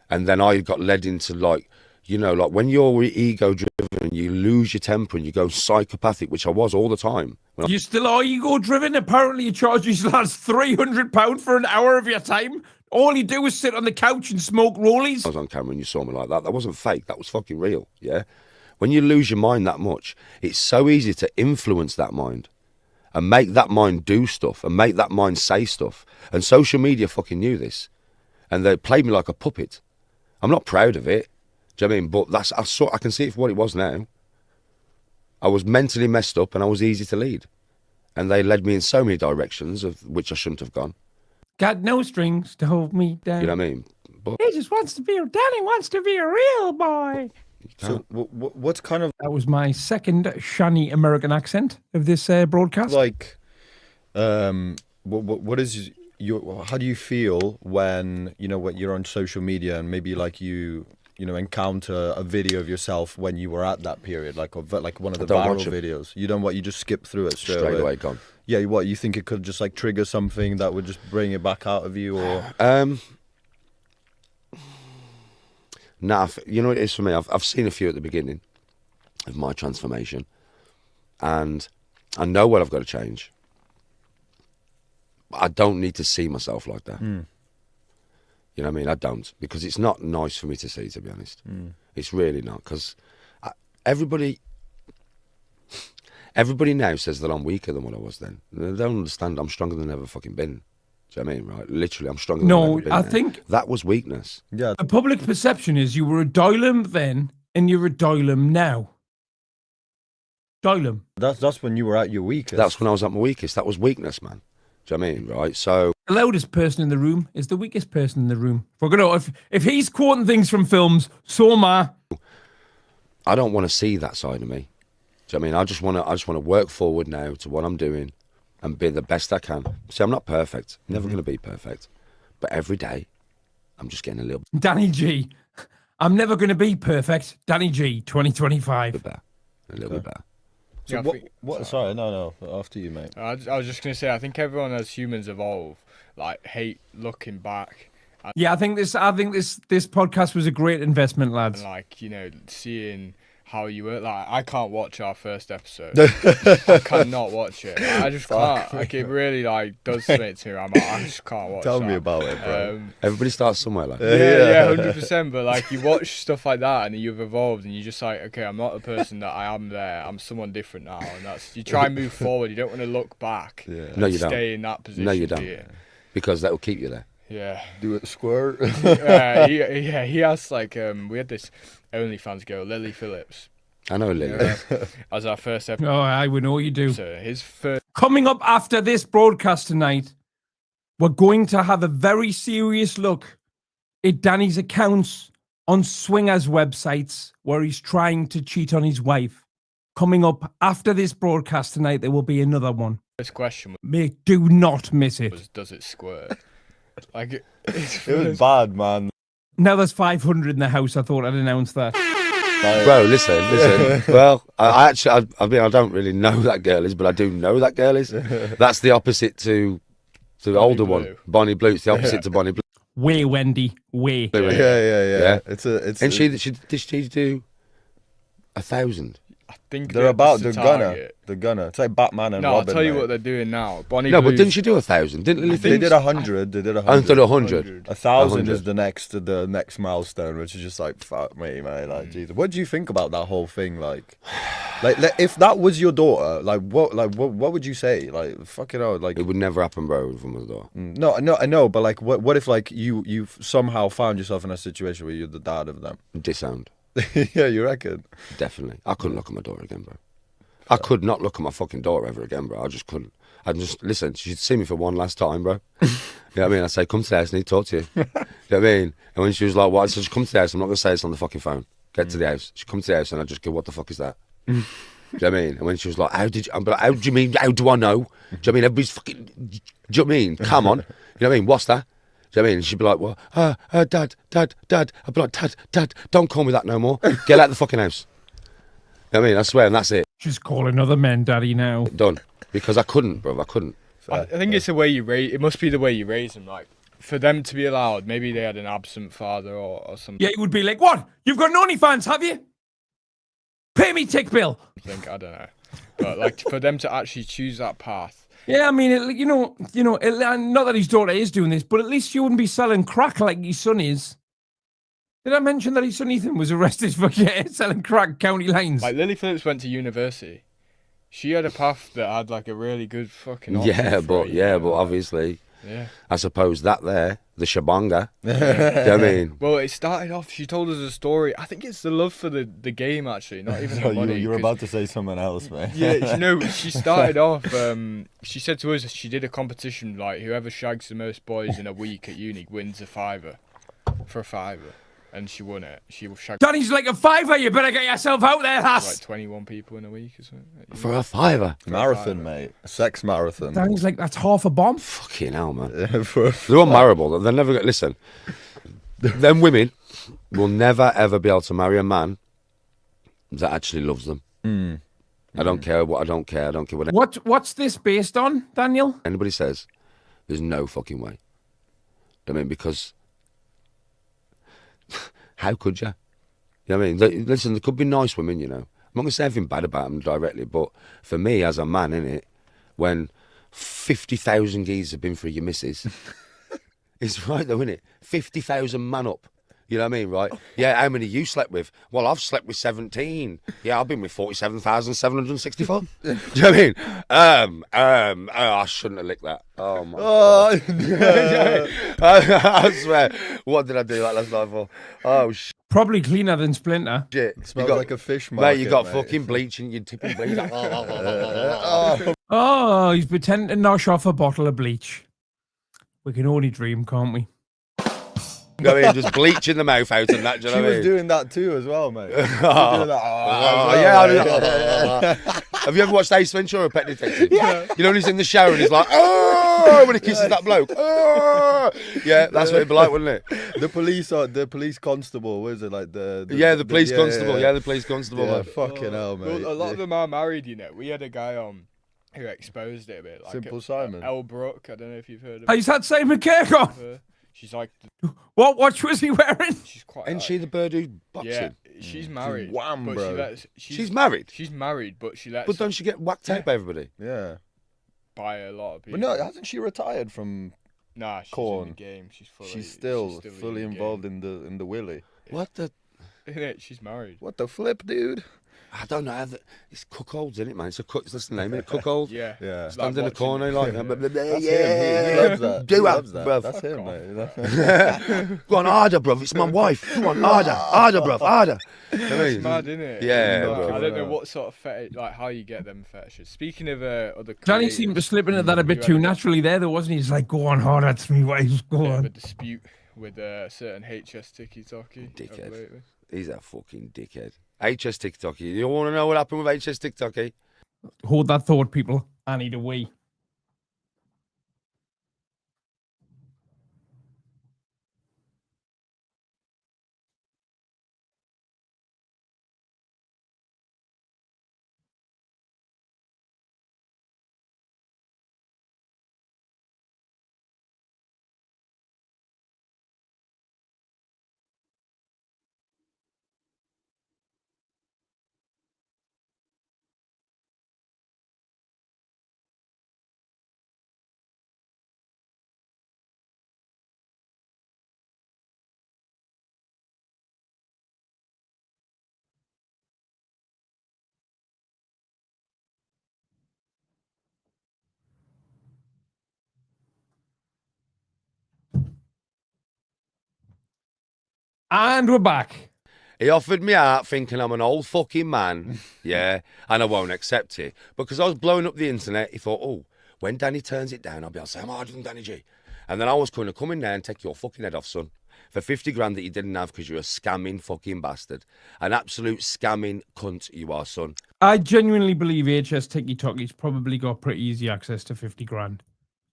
And then I got led into, like when you're ego-driven and you lose your temper and you go psychopathic, which I was all the time. You still are ego-driven? Apparently you charge these lads £300 for an hour of your time? All you do is sit on the couch and smoke rollies? I was on camera and you saw me like that. That wasn't fake. That was fucking real, yeah? When you lose your mind that much, it's so easy to influence that mind and make that mind do stuff and make that mind say stuff. And social media fucking knew this. And they played me like a puppet. I'm not proud of it. Do you know what I mean? But I can see it for what it was now. I was mentally messed up and I was easy to lead. And they led me in so many directions of which I shouldn't have gone. Got no strings to hold me down. You know what I mean? But He just wants to be, Danny wants to be a real boy. So what's kind of That was my second shiny American accent of this broadcast. like, what is your? How do you feel when when you're on social media and maybe like you encounter a video of yourself when you were at that period, like one of the viral videos? You don't you just skip through it straight away. Gone. Yeah, you think it could just like trigger something that would just bring it back out of you, or? Nah, you know what it is for me? I've seen a few at the beginning of my transformation, and I know what I've got to change. But I don't need to see myself like that. You know what I mean? I don't, because it's not nice for me to see, to be honest. It's really not, because everybody now says that I'm weaker than what I was then. They don't understand I'm stronger than I've ever fucking been. Do you know what I mean, right? Literally, I'm stronger than I've ever been. I now. think that was weakness. Yeah. the public perception is you were a Dylam then and you're a Dylam now. Dylam. That's when you were at your weakest. That's when I was at my weakest. That was weakness, man. Do you know what I mean, right? So The loudest person in the room is the weakest person in the room. We're gonna, if he's quoting things from films, so am I. I don't want to see that side of me. Do you know what I mean? I just want to work forward now to what I'm doing and be the best I can. See, I'm not perfect. Never going to be perfect. But every day, I'm just getting a little Danny G. I'm never going to be perfect. Danny G, 2025. bit better. A little bit better. So Yeah, I think- what? Sorry, no. After you, mate. I was just gonna say, I think everyone as humans evolve, like hate looking back Yeah, I think this podcast was a great investment, lads. and like seeing how you were. Like I can't watch our first episode. I cannot watch it. I just can't. Like it really does something to me. I just can't watch. Tell me that. about it, bro. Everybody starts somewhere like Yeah, 100%. But like you watch stuff like that, and you've evolved, and you're just like, okay, I'm not the person that I am there. I'm someone different now, and that's you try and move forward. You don't want to look back. Yeah. No, and you don't. Stay in that position. No, you don't. do you? because that will keep you there. Yeah. Do it squirt. He has like we had this OnlyFans girl, Lily Phillips. I know, Lily. As our first episode. Oh, I would know you do. So his first. Coming up after this broadcast tonight, we're going to have a very serious look at Danny's accounts on swingers websites where he's trying to cheat on his wife. Coming up after this broadcast tonight, there will be another one. First question Do not miss it. was, does it squirt? Like It was bad, man. Now there's 500 in the house. I thought I'd announce that. Bro, listen. Well, I actually, I mean, I don't really know who that girl is, but I do know who that girl is. That's the opposite to the older Blue. one, Bonnie Blue. It's the opposite to Bonnie Blue. Way, Wendy. Way. Yeah. It's And did she do 1,000? I think they're about the target. gunner. It's like Batman and No, Robin. I'll tell you mate. what they're doing now. Bonnie No, Blue. but didn't she do 1,000? Didn't Lily They Phillips? did 100. They did I 100. thought 100. 1,000 is 100. the next milestone, which is just like fuck me, mate. Like Jesus, what do you think about that whole thing? Like if that was your daughter, what would you say? Like fuck it out, like It would never happen, bro, from the door. no, I know, but like what if like you somehow found yourself in a situation where you're the dad of them? Disowned. Yeah, you reckon? Definitely. I couldn't look at my daughter again, bro. I could not look at my fucking daughter ever again, bro. I just couldn't. Listen, she'd see me for one last time, bro. You know what I mean? I'd say, come to the house, I need to talk to you. You know what I mean? And when she was like, what? I said, just come to the house. I'm not going to say this on the fucking phone. Get to the house. She'd come to the house and I'd just go, what the fuck is that? You know what I mean? And when she was like, how do you mean? How do I know? Do you know what I mean? Everybody's fucking, do you know what I mean? Come on. You know what I mean? What's that? Do you know what I mean? And she'd be like, well, dad. I'd be like, dad, don't call me that no more. Get out of the fucking house. You know what I mean? I swear, and that's it. Just calling other men daddy now. Done. Because I couldn't, bro. I couldn't. I think it's the way you raise. It must be the way you raise them. Like for them to be allowed, maybe they had an absent father or something. Yeah, it would be like, what? You've got an OnlyFans, have you? Pay me tick bill. I don't know, but like for them to actually choose that path. Yeah, I mean, not that his daughter is doing this, but at least you wouldn't be selling crack like your son is. Did I mention that his son Ethan was arrested for selling crack county lines? Like Lily Phillips went to university. She had a path that had like a really good fucking option Yeah, for but her, but obviously, yeah. I suppose that there, the shabanga. Do you know what I mean? Well, it started off. She told us a story. I think it's the love for the game, actually, not even So the money. you were 'cause- about to say something else, man. Yeah, she started off. She said to us she did a competition like whoever shags the most boys in a week at uni wins a £5 for a £5, and she won it. She shagged Danny's like a fiver. You better get yourself out there, like lass. 21 people in a week or something. For a fiver. Marathon, mate. A sex marathon. Danny's like, that's half a bomb. Fucking hell, man. For a They're unmarriable. They're never going to listen. Them women will never ever be able to marry a man that actually loves them. I don't care what I don't care. I don't care what What's this based on, Daniel? anybody says. There's no fucking way. I mean, because how could you? You know what I mean? Listen, there could be nice women, you know. I'm not going to say anything bad about them directly, but for me as a man, innit, when 50,000 geese have been through your missus, it's right though, innit? 50,000 man up. You know what I mean, right? Yeah, how many you slept with? Well, I've slept with 17. Yeah, I've been with 47,764. Do you know what I mean? I shouldn't have licked that. Oh my God. I swear. What did I do that last night for? Oh shit. Probably cleaner than Splinter. Smells like a fish market, Mate, you got fucking bleach and you're tipping bleach. Oh, he's pretending to nosh off a bottle of bleach. We can only dream, can't we? You know what I mean? Just bleach in the mouth out and that, do you know She what I was mean? doing that too as well, mate. She was doing that. Yeah, I do. Have you ever watched Ace Ventura, Pet Detective? Yeah. You know when he's in the shower and he's like, oh, when he kisses that bloke. Oh. Yeah, that's what it'd be like, wouldn't it? The police constable, what is it like the police constable. Yeah, the police constable. Yeah, Man. fucking hell, mate. Well, a lot of them are married, you know. We had a guy on who exposed it a bit. Like Simple Simon. Elle Brooke, I don't know if you've heard of He's had Simon Kirk on. her. She's like, What watch was he wearing? she's quite. Ain't she the bird who's boxing? Yeah, she's married. wham, but bro. She's married? She's married, but she lets But don't she get whacked out by everybody? Yeah. by a lot of people. But no, hasn't she retired from nah, she's Corn? in the game. She's still fully involved in the willy. What the? She's married. What the flip, dude? I don't know. It's cuckolds, isn't it, man? It's that's the name, isn't it? Cuckold? Yeah. Yeah. Stand in the corner like, That's yeah. him. He loves that. Do He that, loves that. bruv. That's him, mate. Go on, harder, bruv. It's my wife. Go on, harder, bruv, harder. It's mad, isn't it? Yeah, Like, bro. I don't know what sort of fetish, like how you get them fetishes. Speaking of other Danny creators, seemed to slip into that a bit you too had naturally there, though, wasn't he? He's like, go on, hard, that's me, wife, go bit of a on. dispute with a certain HS TikToky. Dickhead. lately. He's a fucking dickhead. HS TikToky. You want to know what happened with HS TikToky? Hold that thought, people. I need a wee. And we're back. He offered me out thinking I'm an old fucking man, yeah, and I won't accept it. Because I was blowing up the internet, he thought, oh, when Danny turns it down, I'll be able to say I'm harder than Danny G. And then I was going to come in there and take your fucking head off, son, for 50 grand that you didn't have because you're a scamming fucking bastard. An absolute scamming cunt you are, son. I genuinely believe HS TikTok's probably got pretty easy access to 50 grand.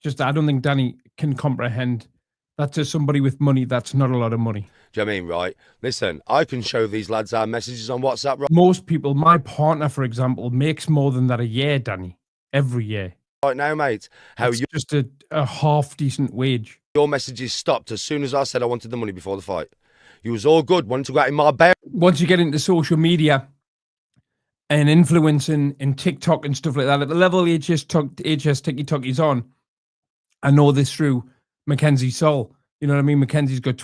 Just, I don't think Danny can comprehend that to somebody with money, that's not a lot of money. Do you know what I mean, right? Listen, I can show these lads our messages on WhatsApp, Most people, my partner, for example, makes more than that a year, Danny. Every year. right now, mate. How It's just a half decent wage. your messages stopped as soon as I said I wanted the money before the fight. You was all good, wanted to go out in my bed. Once you get into social media and influencing in TikTok and stuff like that, at the level HS TikTok is on, I know this through Mackenzie Sol. You know what I mean? Mackenzie's got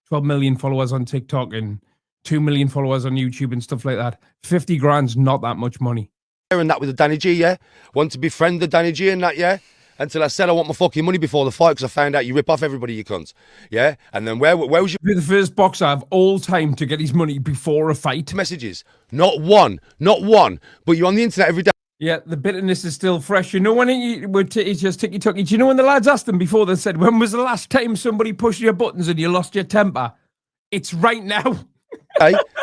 12 million followers on TikTok and 2 million followers on YouTube and stuff like that. 50 grand's not that much money. And that with the Danny G, yeah? Want to befriend the Danny G and that, yeah? Until I said I want my fucking money before the fight because I found out you rip off everybody, you cunts. Yeah? And then where was your... Be the first boxer of all time to get his money before a fight. messages? Not one. But you're on the internet every day. Yeah, the bitterness is still fresh. You know when it's just ticky-tacky. Do you know when the lads asked them before, they said, when was the last time somebody pushed your buttons and you lost your temper? It's right now.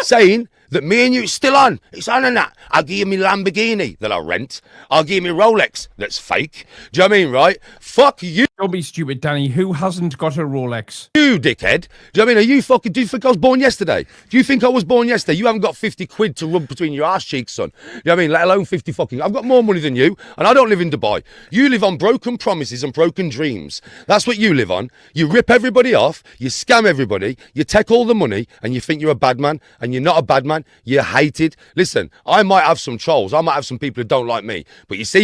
Saying that me and you, it's still on. It's on and that. I'll give you me Lamborghini that I rent. I'll give you me Rolex that's fake. Do you know what I mean, right? Fuck you. Don't be stupid, Danny. Who hasn't got a Rolex? You dickhead. Do you know what I mean? Do you think I was born yesterday? Do you think I was born yesterday? You haven't got 50 quid to rub between your arse cheeks, son. You know what I mean? Let alone 50 fucking... I've got more money than you, and I don't live in Dubai. You live on broken promises and broken dreams. That's what you live on. You rip everybody off, you scam everybody, you take all the money, and you think you're a bad man, and you're not a bad man. You're hated. Listen, I might have some trolls. I might have some people who don't like me. But you see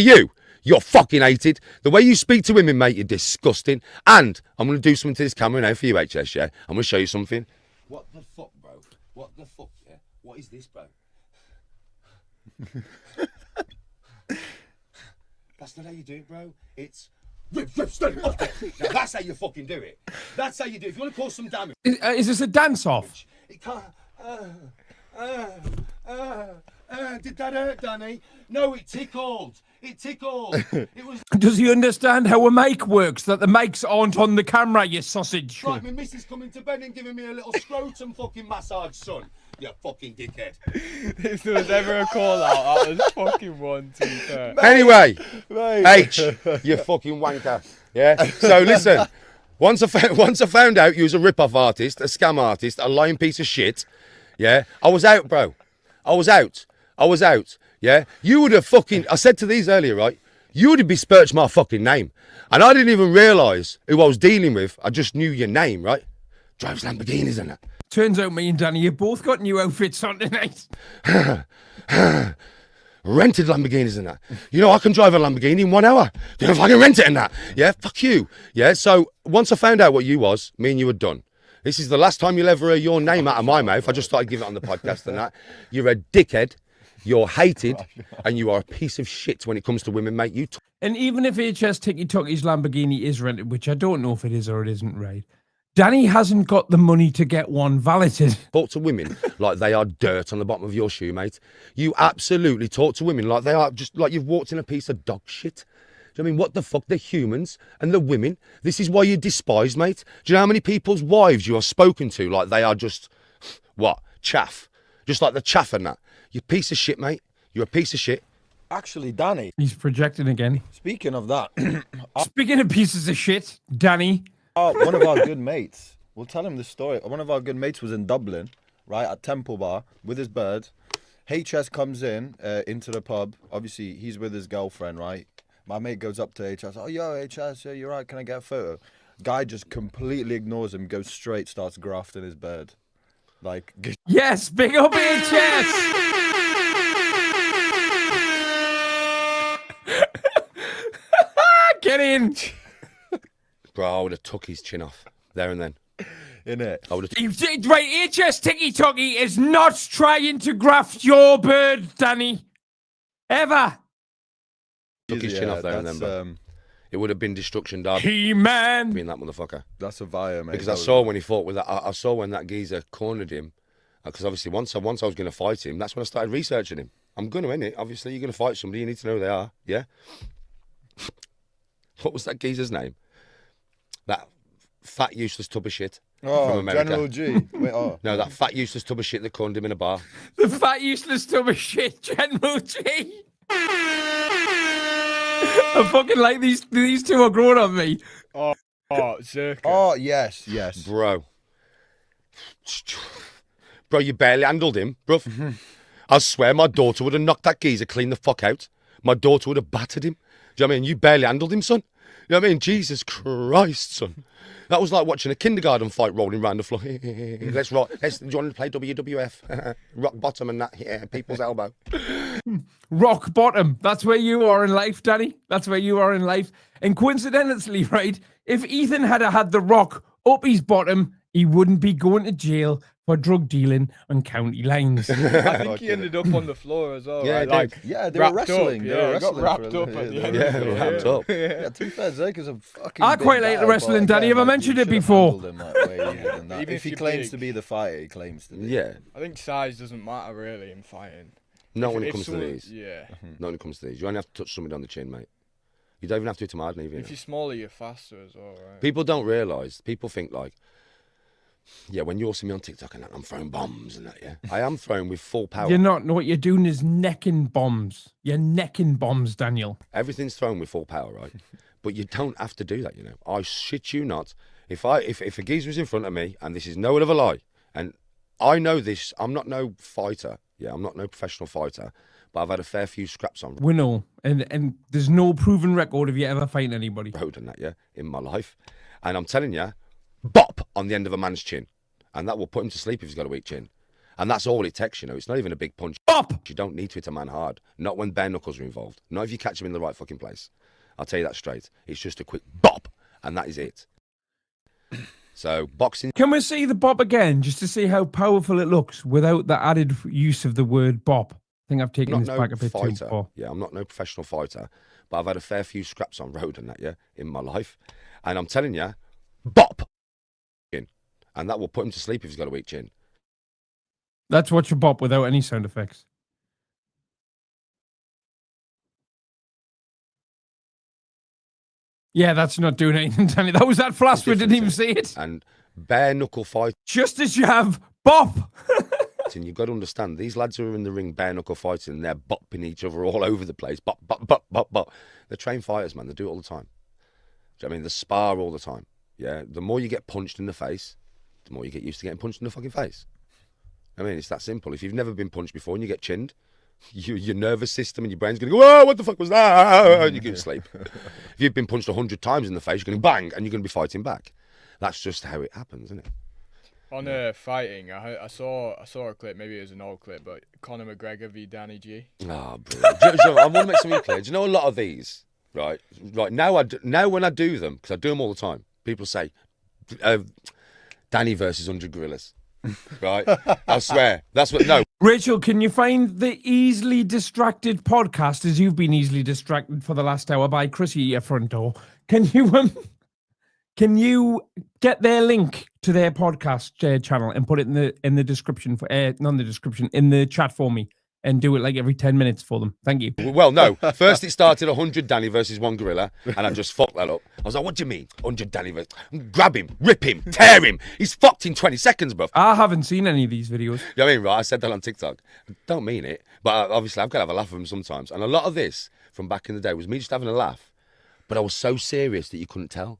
you're fucking hated. The way you speak to women, mate, you're disgusting. And I'm going to do something to this camera now for you, HS, yeah? I'm going to show you something. What the fuck, bro? What the fuck, yeah? What is this, bro? That's not how you do it, bro. It's... Rip, steady, okay. Now, that's how you fucking do it. That's how you do it. If you want to cause some damage... Is this a dance-off? It can't... did that hurt, Danny? No, it tickled. It tickled. It was... Does he understand how a mic works? That the mics aren't on the camera, you sausage. Right, my missus coming to bed and giving me a little scrotum fucking massage, son. You fucking dickhead. If there was ever a call out, that was fucking one, to be fair. Anyway, H, you fucking wanker. Yeah? So listen, once I found out you was a rip-off artist, a scam artist, a lying piece of shit, yeah, I was out, bro. I was out. Yeah, you would have fucking... I said to these earlier, right? You would have besmirched my fucking name. And I didn't even realise who I was dealing with. I just knew your name, right? Drives Lamborghinis, isn't it? Turns out me and Danny have both got new outfits on tonight. Rented Lamborghinis and that. You know, I can drive a Lamborghini in 1 hour. You know if I can rent it and that. Yeah, fuck you. Yeah, so once I found out what you was, me and you were done. This is the last time you'll ever hear your name out of my mouth. I just started giving it on the podcast and that. You're a dickhead. You're hated, and you are a piece of shit when it comes to women, mate. And even if HS Tiki-Toki's Lamborghini is rented, which I don't know if it is or it isn't, right? Danny hasn't got the money to get one valeted. Talk to women like they are dirt on the bottom of your shoe, mate. You absolutely talk to women like they are just like you've walked in a piece of dog shit. Do you know what I mean? What the fuck? They're humans and the women. This is why you're despised, mate. Do you know how many people's wives you have spoken to like they are just, what, chaff? Just like the chaff and that. You piece of shit, mate. You're a piece of shit. Actually, Danny. He's projecting again. Speaking of that. Speaking of pieces of shit, Danny. One of our good mates. We'll tell him the story. One of our good mates was in Dublin, right, at Temple Bar with his bird. HS comes into the pub. Obviously, he's with his girlfriend, right? My mate goes up to HS. Oh, yo, HS, yeah, you're right. Can I get a photo? Guy just completely ignores him, goes straight, starts grafting his bird. Like, yes, big up HS. Get in. Bro, I would have took his chin off there and then. Innit? I would have... Right, HS Tiki-Toki is not trying to graft your bird, Danny. Ever. Took his chin off there and then, bro. It would have been destruction, dog. He-Man. Being that motherfucker. That's a via, mate. Because I saw when he fought with that. I saw when that geezer cornered him. Because obviously, once I was going to fight him, that's when I started researching him. I'm going to, innit? Obviously, you're going to fight somebody. You need to know who they are. Yeah. What was that geezer's name? That fat, useless tub of shit from America. General G. Wait, No, that fat, useless tub of shit that cornered him in a bar. The fat, useless tub of shit, General G. I fucking like these two are growing on me. Zerka. Oh, yes. Bro, you barely handled him, bruv. I swear my daughter would have knocked that geezer clean the fuck out. My daughter would have battered him. Do you know what I mean? You barely handled him, son. You know what I mean? Jesus Christ, son. That was like watching a kindergarten fight rolling around the floor. Let's rock. Do you want to play WWF? Rock bottom and that, yeah, people's elbow. Rock bottom. That's where you are in life, Danny. That's where you are in life. And coincidentally, right, if Ethan had the rock up his bottom, he wouldn't be going to jail for drug dealing on county lines. I think he ended up on the floor as well. Yeah, right? Like, Yeah, they were wrestling. They were got wrestling wrapped for a up little at the bit. end. Yeah, wrapped up. Yeah, to be fair, Zeke is a fucking. I quite big like the guy, wrestling, but Danny. again, Have I like, mentioned you it should have before? handled him that way either than that. Even If he if you're claims big. to be the fighter, he claims to be. Yeah. I think size doesn't matter really in fighting. Not If- when it if comes to someone- these. Yeah. Not when it comes to these. You only have to touch somebody on the chin, mate. You don't even have to do it to Martin even. If you're smaller, you're faster as well, right? People don't realise. People think like, yeah, when you all see me on TikTok and that, I'm throwing bombs and that, yeah. I am throwing with full power. You're not. What you're doing is necking bombs. You're necking bombs, Daniel. Everything's thrown with full power, right? But you don't have to do that, you know. I shit you not. If a geezer was in front of me, and this is no other lie, and I know this, I'm not no fighter. Yeah, I'm not no professional fighter, but I've had a fair few scraps on We know, and there's no proven record of you ever fighting anybody. road and that, yeah, in my life. And I'm telling you, bop on the end of a man's chin. And that will put him to sleep if he's got a weak chin. And that's all it takes, you know. It's not even a big punch. Bop! You don't need to hit a man hard. Not when bare knuckles are involved. Not if you catch him in the right fucking place. I'll tell you that straight. It's just a quick bop, and that is it. So, boxing... Can we see the bop again, just to see how powerful it looks without the added use of the word bop? I think I've taken I'm this not back no a bit too fighter. far. Yeah, I'm not no professional fighter. But I've had a fair few scraps on road and that, yeah, in my life. And I'm telling you, bop! And that will put him to sleep if he's got a weak chin. That's what you bop without any sound effects. Yeah, that's not doing anything, Danny. That was that flash. We didn't even see it. And bare knuckle fighting, Just as you have bop. you've got to understand, these lads who are in the ring bare knuckle fighting, they're bopping each other all over the place. Bop, bop, bop, bop, bop. They're trained fighters, man. They do it all the time. Do you know what I mean? They spar all the time. Yeah. The more you get punched in the face, the more you get used to getting punched in the fucking face. I mean, it's that simple. If you've never been punched before and you get chinned, your nervous system and your brain's going to go, whoa, what the fuck was that? And you're going to sleep. If you've been punched 100 times in the face, you're going to bang, and you're going to be fighting back. That's just how it happens, isn't it? On fighting, I saw a clip. Maybe it was an old clip, but Conor McGregor v Danny G. Oh, brilliant. I want to make something clear. Do you know a lot of these, right? Now when I do them, because I do them all the time, people say, Danny versus 100 gorillas. Right? I swear. That's what, no. Rachel, can you find the Easily Distracted podcast, as you've been easily distracted for the last hour by Chrissy at your front door? Can you get their link to their podcast channel and put it in the description for not in the description, in the chat for me, and do it like every 10 minutes for them? Thank you. Well, no. First it started 100 Danny versus 1 gorilla, and I just fucked that up. I was like, what do you mean? 100 Danny versus... Grab him, rip him, tear him. He's fucked in 20 seconds, bruv. I haven't seen any of these videos. You know what I mean, right? I said that on TikTok. Don't mean it, but obviously I've got to have a laugh with him sometimes. And a lot of this from back in the day was me just having a laugh, but I was so serious that you couldn't tell.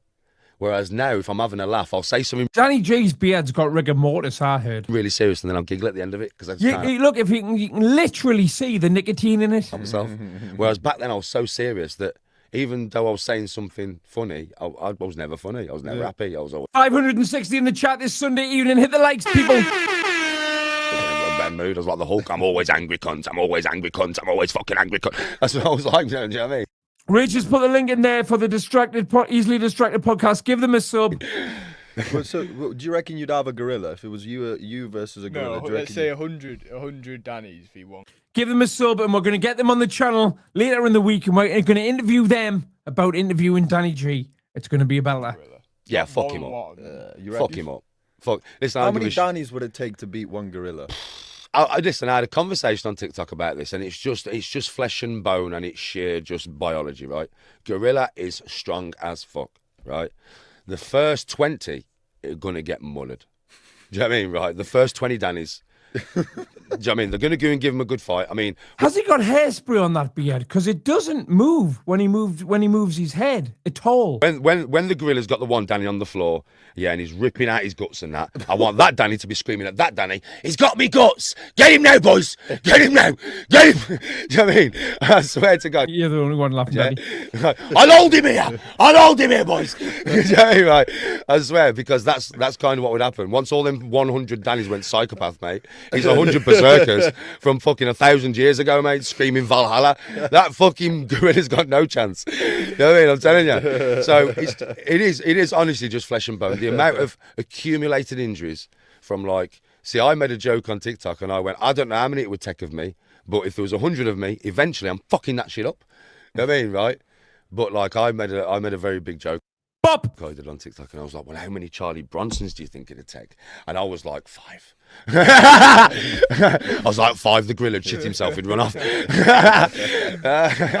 Whereas now, if I'm having a laugh, I'll say something Danny G's beard's got rigor mortis, I heard. really serious, and then I'll giggle at the end of it because I just can't Look, if you can literally see the nicotine in it. help myself. Whereas back then, I was so serious that even though I was saying something funny, I was never funny. I was never happy. I was always 560 in the chat this Sunday evening. Hit the likes, people. in a bad mood. I was like the Hulk. I'm always angry cunt. I'm always angry cunt. I'm always fucking angry cunt. That's what I was like. Do you know what I mean? Rachel's put the link in there for the Easily Distracted podcast. Give them a sub. So, do you reckon you'd have a gorilla if it was you versus a gorilla? No, Do you let's reckon say 100 Danny's v1. Give them a sub, and we're going to get them on the channel later in the week, and we're going to interview them about interviewing Danny G. It's going to be about that. Yeah, fuck him up. you Fuck him up. Fuck. Listen, How I'll many give a Dannies would it take to beat one gorilla? Listen, I had a conversation on TikTok about this, and it's just flesh and bone, and it's sheer just biology, right? Gorilla is strong as fuck, right? The first 20 are gonna get mullered. Do you know what I mean, right? The first 20 Dannies. Do you know what I mean? They're gonna go and give him a good fight. I mean, Has he got hairspray on that beard? Because it doesn't move when he moves his head at all. when the gorilla's got the one Danny on the floor, yeah, and he's ripping out his guts and that, I want that Danny to be screaming at that Danny, he's got me guts! Get him now, boys! Get him now! Get him! Do you know what I mean? I swear to God. You're the only one laughing, Yeah. Danny. I'll hold him here! I'll hold him here, boys! Do you know what I mean, right? I swear, because that's kind of what would happen. Once all them 100 Dannies went psychopath, mate, He's 100 berserkers from fucking 1,000 years ago, mate, screaming Valhalla. That fucking gorilla's got no chance. You know what I mean? I'm telling you. So it is honestly just flesh and bone. The amount of accumulated injuries from like, see, I made a joke on TikTok and I went, I don't know how many it would take of me, but if there was 100 of me, eventually I'm fucking that shit up. You know what I mean, right? But like I made a very big joke. Bop! I did on TikTok and I was like, well, how many Charlie Bronsons do you think it'd take? And I was like, 5. I was like, 5, the gorilla shit himself, he'd run off. I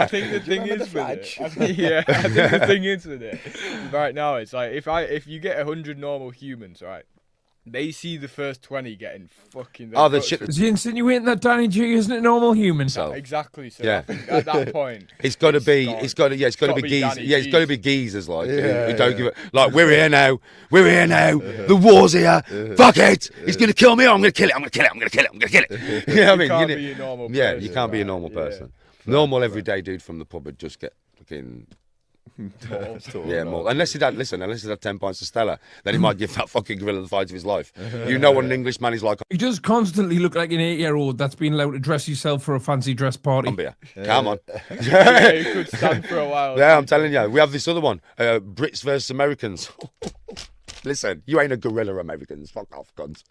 think the thing is with it. I think the thing is with it. Right now, it's like if you get 100 normal humans, right? They see the first 20 getting fucking. Oh, the shit. Is he insinuating that Danny G isn't a normal human? So, exactly. So yeah. I think at that point, it's got to be geezers. Yeah, it's got to be geezers like who don't give it. Like we're here now. The war's here. Fuck it. He's gonna kill me. Or I'm gonna kill it. I'm gonna kill it. You know what I mean? You can't be a normal person. Yeah, you can't be a normal person. Normal everyday dude from the pub would just get fucking. Yeah, more. Unless he'd had 10 pints of Stella, then he might give that fucking gorilla the fight of his life. You know what an Englishman is like. You just constantly look like an 8-year-old that's been allowed to dress yourself for a fancy dress party. Come on. Yeah, you could stand for a while. Yeah, I'm telling you. We have this other one, Brits versus Americans. Listen, you ain't a gorilla, Americans. Fuck off, cunts.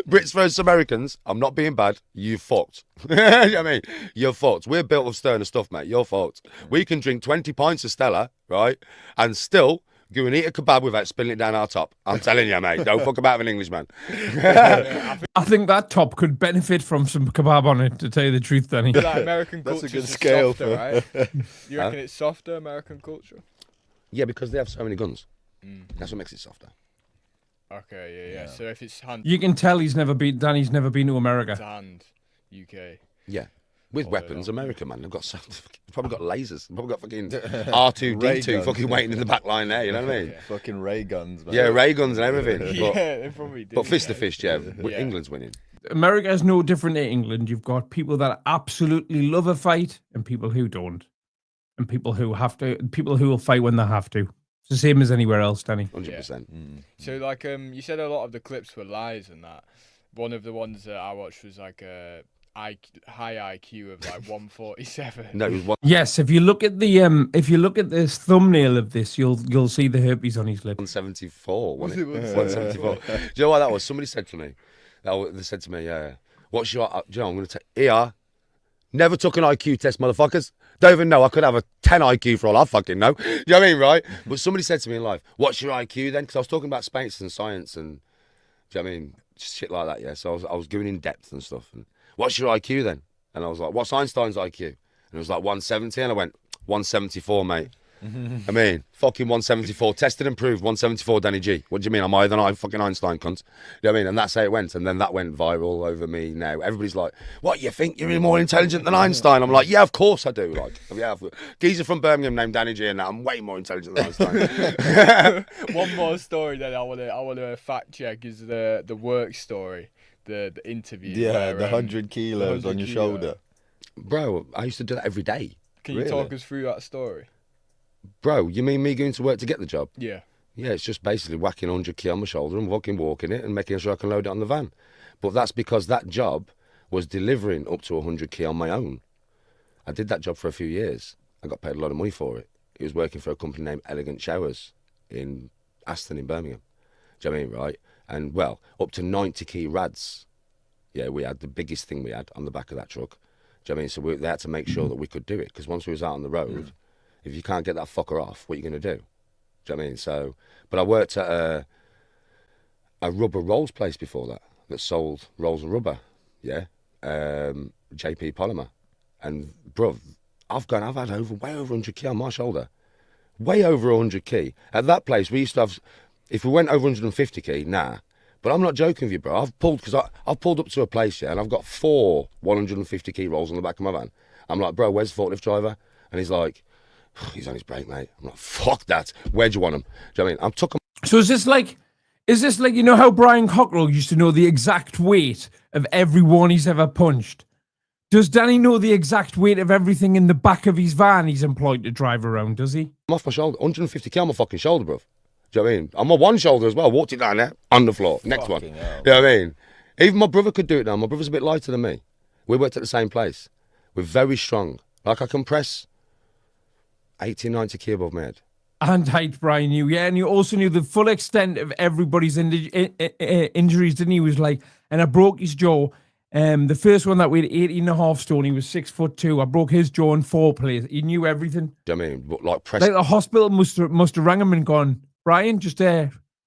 Brits versus Americans. I'm not being bad. You fucked. You know what I mean? You're fucked. We're built of sterner stuff, mate. You're fucked. We can drink 20 pints of Stella, right? And still go and eat a kebab without spilling it down our top. I'm telling you, mate. Don't fuck about an Englishman. I think that top could benefit from some kebab on it, to tell you the truth, Danny. Like American That's culture a good is scale softer, for. right? You reckon it's softer, American culture? Yeah, because they have so many guns. That's what makes it softer. Okay, yeah. So if it's hand You can tell Danny's never been to America. to hand, UK. Yeah. With Oh, weapons, yeah. America, man, they've probably got lasers. They've probably got fucking R2D2 fucking waiting in the back line there, you know what I mean? Fucking ray guns, man. Yeah, ray guns and everything. Yeah, But, they probably do. but fist to fist, yeah. Yeah. England's winning. America is no different to England. You've got people that absolutely love a fight and people who don't. And people who will fight when they have to. It's the same as anywhere else, Danny. 100%. So like you said a lot of the clips were lies and that. One of the ones that I watched was like a high IQ of like 147. No, it was one. Yes, if you look at this thumbnail of this, you'll see the herpes on his lip. 174, wasn't it? Was it 174. Do you know what that was? Somebody said to me, they said to me, what's your, do you know, I'm going to take, never took an IQ test, motherfuckers. Don't even know. I could have a 10 IQ for all I fucking know. You know what I mean, right? But somebody said to me in life, what's your IQ then? Because I was talking about space and science and, do you know what I mean? Shit like that, yeah. So I was going in depth and stuff. And what's your IQ then? And I was like, what's Einstein's IQ? And it was like 170. And I went, 174, mate. I mean, fucking 174. Tested and proved 174, Danny G. What do you mean? I'm higher than fucking Einstein, cunt. You know what I mean? And that's how it went. And then that went viral over me now. Everybody's like, what, you think you're more intelligent than Einstein? I'm like, yeah, of course I do. Like, yeah, geezer from Birmingham named Danny G and that. I'm way more intelligent than Einstein. One more story that I want to fact check is the work story, the interview. Yeah, where, the 100 kilos 100 on your kilo. shoulder. Bro, I used to do that every day. Can you Really? talk us through that story? Bro, you mean me going to work to get the job? Yeah. Yeah, it's just basically whacking 100 kg on my shoulder and fucking walking it and making sure I can load it on the van. But that's because that job was delivering up to 100 kg on my own. I did that job for a few years. I got paid a lot of money for it. It was working for a company named Elegant Showers in Aston in Birmingham. Do you know what I mean, right? And, well, up to 90 kg rads. Yeah, we had the biggest thing we had on the back of that truck. Do you know what I mean? So they had to make sure that we could do it, because once we was out on the road, if you can't get that fucker off, what are you going to do? Do you know what I mean? So, but I worked at a rubber rolls place before that sold rolls and rubber, yeah, JP Polymer. And, bruv, I've had way over 100 kg on my shoulder. Way over 100 kg. At that place, we used to have, if we went over 150 kg, nah. But I'm not joking with you, bro. I've pulled up to a place, yeah, and I've got 4 150 kg rolls on the back of my van. I'm like, bro, where's the forklift driver? And he's like, he's on his break, mate. I'm like, fuck that. Where'd you want him? Do you know what I mean? I'm took him. So is this like, you know how Brian Cockrell used to know the exact weight of everyone he's ever punched? Does Danny know the exact weight of everything in the back of his van he's employed to drive around, does he? I'm off my shoulder. 150 kg on my fucking shoulder, bro. Do you know what I mean? On my one shoulder as well. Walked it down there, on the floor. Next one. Fucking hell. You know what I mean? Even my brother could do it now. My brother's a bit lighter than me. We worked at the same place. We're very strong. Like, I can press 80, 90 kg above my head. And height, Brian knew, yeah, and you also knew the full extent of everybody's injuries, didn't he? He was like, and I broke his jaw. The first one that weighed 18.5 stone, he was 6'2". I broke his jaw in 4 places. He knew everything. Do you know what I mean? But like, press. Like the hospital must have rang him and gone, Brian, just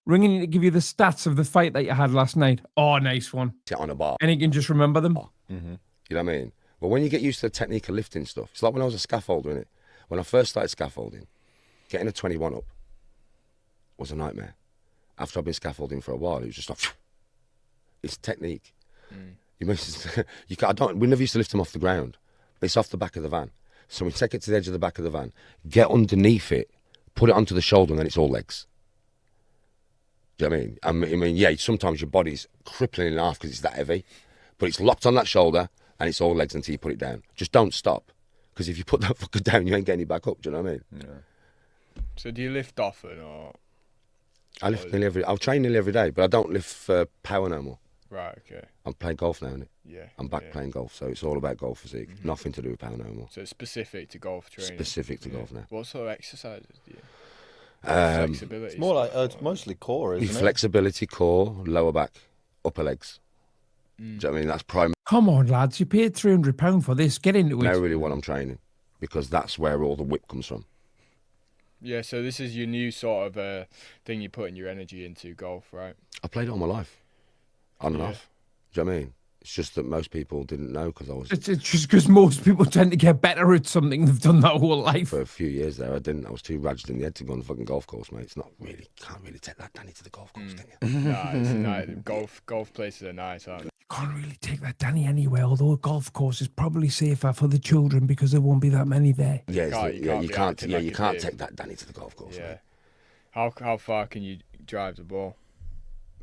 ringing you to give you the stats of the fight that you had last night. Oh, nice one. Sit on a bar. And he can just remember them. Mm-hmm. You know what I mean? But when you get used to the technique of lifting stuff, it's like when I was a scaffolder, innit? When I first started scaffolding, getting a 21 up was a nightmare. After I've been scaffolding for a while, it was just like, it's technique. We never used to lift them off the ground. It's off the back of the van. So we take it to the edge of the back of the van, get underneath it, put it onto the shoulder, and then it's all legs. Do you know what I mean? I mean, yeah, sometimes your body's crippling in half because it's that heavy, but it's locked on that shoulder, and it's all legs until you put it down. Just don't stop, because if you put that fucker down, you ain't getting it back up. Do you know what I mean? Yeah. So do you lift often, or? I lift I'll train nearly every day, but I don't lift for power no more. Right, okay. I'm playing golf now, innit? Yeah. I'm back playing golf, so it's all about golf physique. Nothing to do with power no more. So it's specific to golf training. Specific to golf now. What sort of exercises do you? It's Flexibility. more like it's mostly core, isn't it? Flexibility, core, lower back, upper legs. Do you know what I mean? That's prime. Come on, lads. You paid £300 for this. Get into it. Now really what I'm training, because that's where all the whip comes from. Yeah, so this is your new sort of thing you're putting your energy into, golf, right? I played it all my life, on and off. Do you know what I mean? It's just that most people didn't know because I was. It's just because most people tend to get better at something they've done their whole life. For a few years there, I didn't. I was too radged in the head to go on the fucking golf course, mate. It's not really. Can't really take that Danny to the golf course, can you? Nah, it's nice. Golf places are nice, aren't they? You can't really take that Danny anywhere, although a golf course is probably safer for the children because there won't be that many there. Yeah, you can't take that Danny to the golf course. Yeah. Mate. How far can you drive the ball?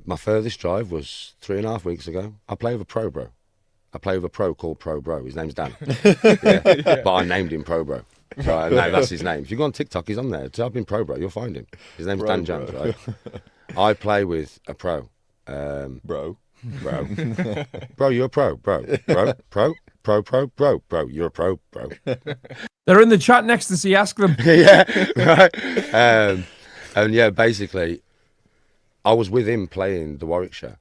My furthest drive was 3.5 weeks ago. I play with a pro, bro. I play with a pro called Pro Bro. His name's Dan. But I named him Pro Bro. So no, that's his name. If you go on TikTok, he's on there. Type in Pro Bro, you'll find him. His name's Dan Jones, right? I play with a pro. Bro, you're a pro, bro. Bro, you're a pro, bro. They're in the chat next to see. Ask them. Yeah, right. And yeah, basically, I was with him playing the Warwickshire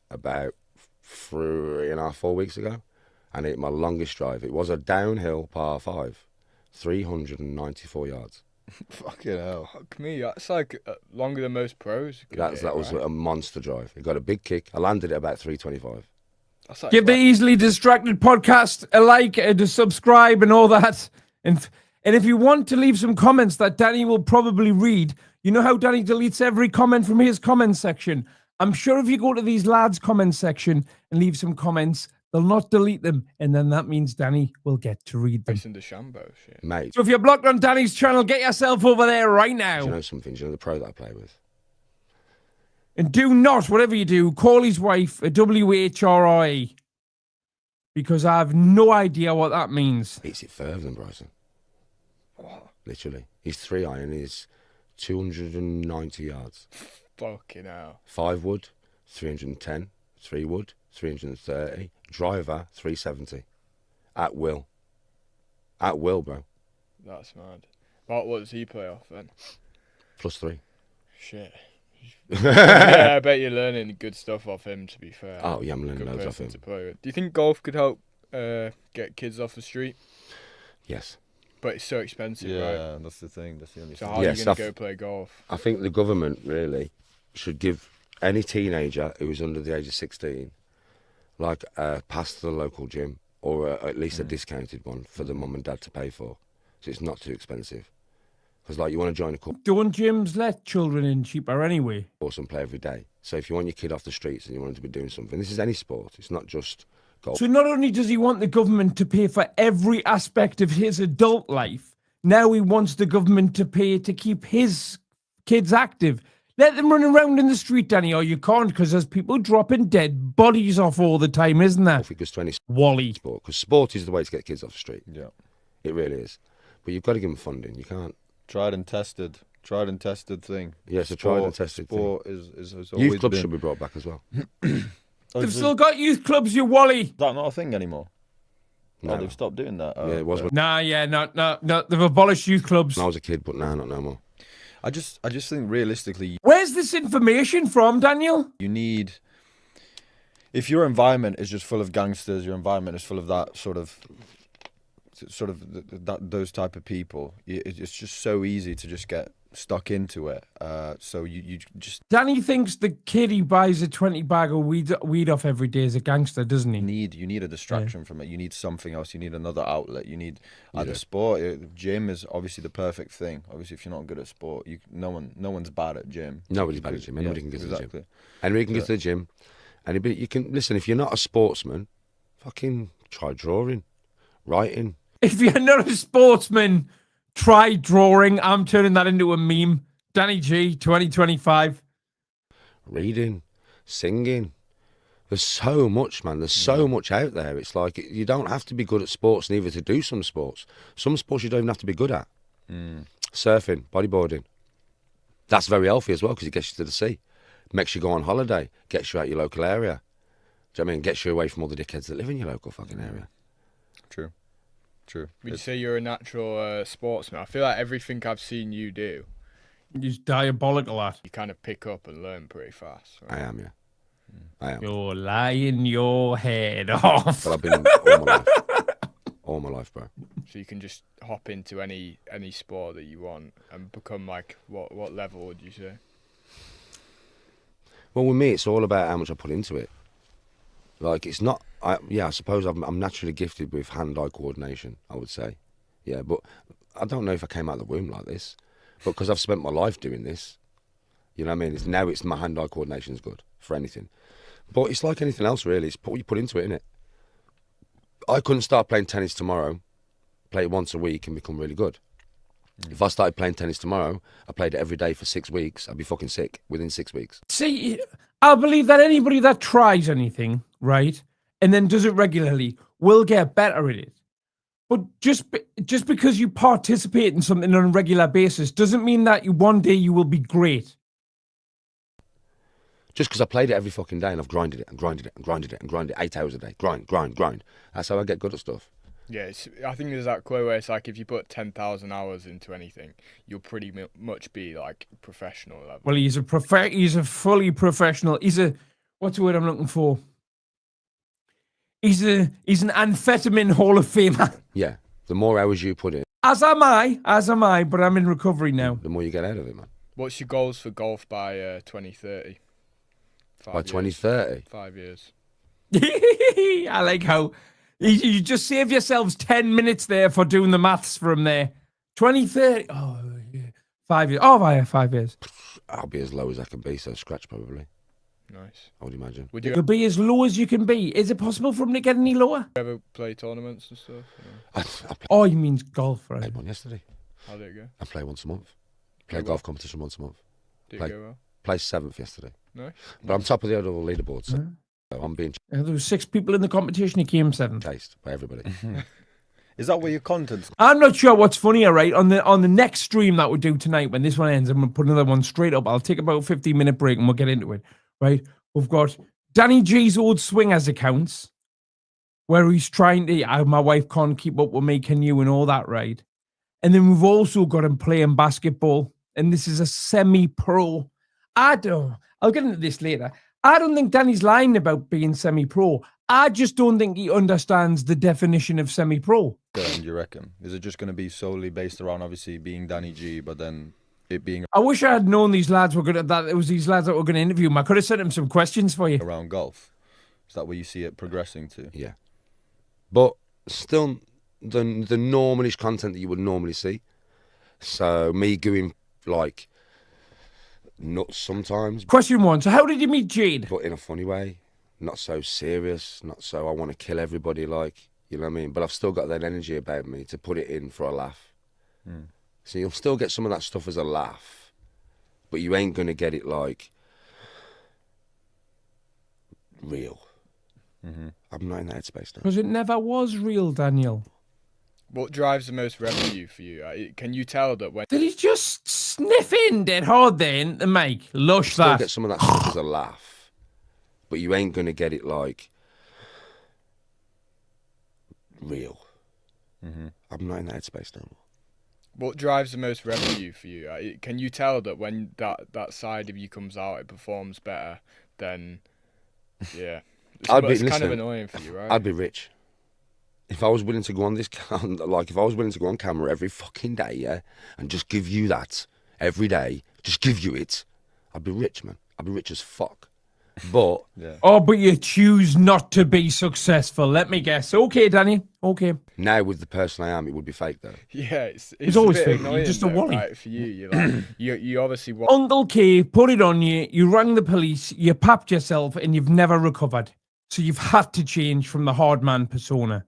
about 3.5, 4 weeks ago, and it my longest drive. It was a downhill par 5, 394 yards. fucking hell. Fuck me, that's like longer than most pros. That was a monster drive. It got a big kick. I landed at about 325. That's like Give the Easily Distracted podcast a like and a subscribe and all that. And if you want to leave some comments that Danny will probably read, you know how Danny deletes every comment from his comment section. I'm sure if you go to these lads' comment section and leave some comments, they'll not delete them, and then that means Danny will get to read them. Tyson DeChambeau shit. Mate, So if you're blocked on Danny's channel, get yourself over there right now. do you know something? Do you know the pro that I play with? And do not, whatever you do, call his wife a WHRI, because I have no idea what that means. Beats it further than Bryson. What? Literally. He's 3 iron, he's 290 yards. Fucking hell. 5 wood, 310. 3 wood, 330. Driver, 370. At will. At will, bro. That's mad. What does he play off then? +3. Shit. Yeah, I bet you're learning good stuff off him, to be fair. Oh, yeah, I'm learning Good loads off person him. to play with. Do you think golf could help get kids off the street? Yes. But it's so expensive, right? Yeah, that's the thing. That's the only So thing. how Yes, are you going to go play golf? I think the government really should give any teenager who is under the age of 16 like a pass to the local gym, or at least a discounted one for the mum and dad to pay for, so it's not too expensive. Because like, you want to join a Don't gyms let children in cheaper anyway? course and play every day. So if you want your kid off the streets and you want him to be doing something, this is any sport. It's not just golf. So not only does he want the government to pay for every aspect of his adult life, now he wants the government to pay to keep his kids active. Let them run around in the street, Danny, or you can't, because there's people dropping dead bodies off all the time, isn't there? If it goes to any Wally. sport, because sport is the way to get kids off the street. Yeah. It really is. But you've got to give them funding. You can't. Tried and tested thing. Yeah, it's a tried and tested thing. Sport is always Youth clubs been... should be brought back as well. They've still got youth clubs, you wally. Is that not a thing anymore? No. Oh, they've stopped doing that. Yeah, it was. okay. Nah, yeah, no. They've abolished youth clubs. When I was a kid, but now not no more. I just think realistically, Where's this information from, Daniel? you need. If your environment is just full of gangsters, your environment is full of that those type of people. It's just so easy to just get stuck into it. So you just Danny thinks the kid he buys a 20 bag of weed off every day is a gangster, doesn't he? you need a distraction from it. You need something else. You need another outlet. You need either sport. Gym is obviously the perfect thing. Obviously, if you're not good at sport, no one's bad at gym. Nobody's bad at gym. Anybody can get to the exactly. gym. Anybody can get to the gym. Anybody, you can listen. If you're not a sportsman, fucking try drawing, writing. If you're not a sportsman, try drawing. I'm turning that into a meme. Danny G, 2025. Reading, singing. There's so much, man. There's so much out there. It's like you don't have to be good at sports neither to do some sports. Some sports you don't even have to be good at. Surfing, bodyboarding. That's very healthy as well because it gets you to the sea. Makes you go on holiday. Gets you out your local area. Do you know what I mean? Gets you away from all the dickheads that live in your local fucking area. True. Would you say you're a natural sportsman? I feel like everything I've seen you do, He's diabolical at. you kind of pick up and learn pretty fast. Right? I am, yeah. I am. You're lying your head off. But I've been all my life, bro. So you can just hop into any sport that you want and become like what level would you say? Well, with me, it's all about how much I put into it. Like, it's not... I suppose I'm naturally gifted with hand-eye coordination, I would say. Yeah, but I don't know if I came out of the womb like this. But because I've spent my life doing this, you know what I mean? It's my hand-eye coordination is good for anything. But it's like anything else, really. It's what you put into it, innit? I couldn't start playing tennis tomorrow, play it once a week and become really good. If I started playing tennis tomorrow, I played it every day for 6 weeks, I'd be fucking sick within 6 weeks. See, I believe that anybody that tries anything, right, and then does it regularly will get better at it. But just because you participate in something on a regular basis doesn't mean that one day you will be great. Just because I played it every fucking day and I've grinded it and grinded it and grinded it and grinded it 8 hours a day. Grind. That's how I get good at stuff. Yeah, I think there's that quote where it's like if you put 10,000 hours into anything, you'll pretty much be like professional level. Well, he's a fully professional. What's the word I'm looking for? He's an amphetamine Hall of Famer. Yeah, the more hours you put in, As am I, but I'm in recovery now. the more you get out of it, man. What's your goals for golf by 2030? By 2030. 5 years. I like how you just save yourselves 10 minutes there for doing the maths from there. 2030. Oh, yeah. 5 years. Oh, yeah, 5 years. I'll be as low as I can be, so scratch probably, Nice. I would imagine. Would you You'll be as low as you can be. Is it possible for him to get any lower? ever play tournaments and stuff? I Oh, he means golf, right? played one yesterday. How did it go? I play once a month. Play a well. golf competition once a month. Did Play- it go well? Placed 7th yesterday. Nice. But I'm top of the overall leaderboard, so I'm being There was 6 people in the competition. He came 7th. chased by everybody. Is that where your content's? I'm not sure what's funnier, right? On the next stream that we do tonight, when this one ends, I'm gonna put another one straight up. I'll take about a 15-minute break and we'll get into it. Right? We've got Danny G's old swingers accounts, where he's trying to. My wife can't keep up with me. Can you? And all that, right? And then we've also got him playing basketball, and this is a semi-pro. I'll get into this later. I don't think Danny's lying about being semi-pro. I just don't think he understands the definition of semi-pro. Do you reckon? Is it just going to be solely based around obviously being Danny G, but then it being I wish I had known these lads were good at that. It was these lads that were going to interview him. I could have sent him some questions for you. around golf? Is that where you see it progressing to? Yeah. But still, the normalish content that you would normally see. So me going like nuts sometimes, Question 1. So how did you meet Jade? but in a funny way. Not so serious, not so I want to kill everybody, like, you know what I mean? But I've still got that energy about me to put it in for a laugh. So you'll still get some of that stuff as a laugh, but you ain't going to get it like real. I'm not in that headspace now. Because it never was real, Daniel. What drives the most revenue for you? Can you tell that when Did he just sniff in dead hard there in the mic? Lush Still that. get some of that stuff as a laugh, but you ain't gonna get it like real. I'm not in that headspace no more. What drives the most revenue for you? Can you tell that when that side of you comes out, it performs better than, yeah? It's kind of annoying for you, right? I'd be rich if I was willing to go on this, like if I was willing to go on camera every fucking day, yeah, and just give you that every day, just give you it. I'd be rich, man. I'd be rich as fuck. But but you choose not to be successful. Let me guess. Okay, Danny. Okay. Now with the person I am, it would be fake though. Yeah, it's always a bit fake. annoying, You're just a wally. right, for you. You're like, you obviously want. Uncle K put it on you. You rang the police. You papped yourself, and you've never recovered. So you've had to change from the hard man persona.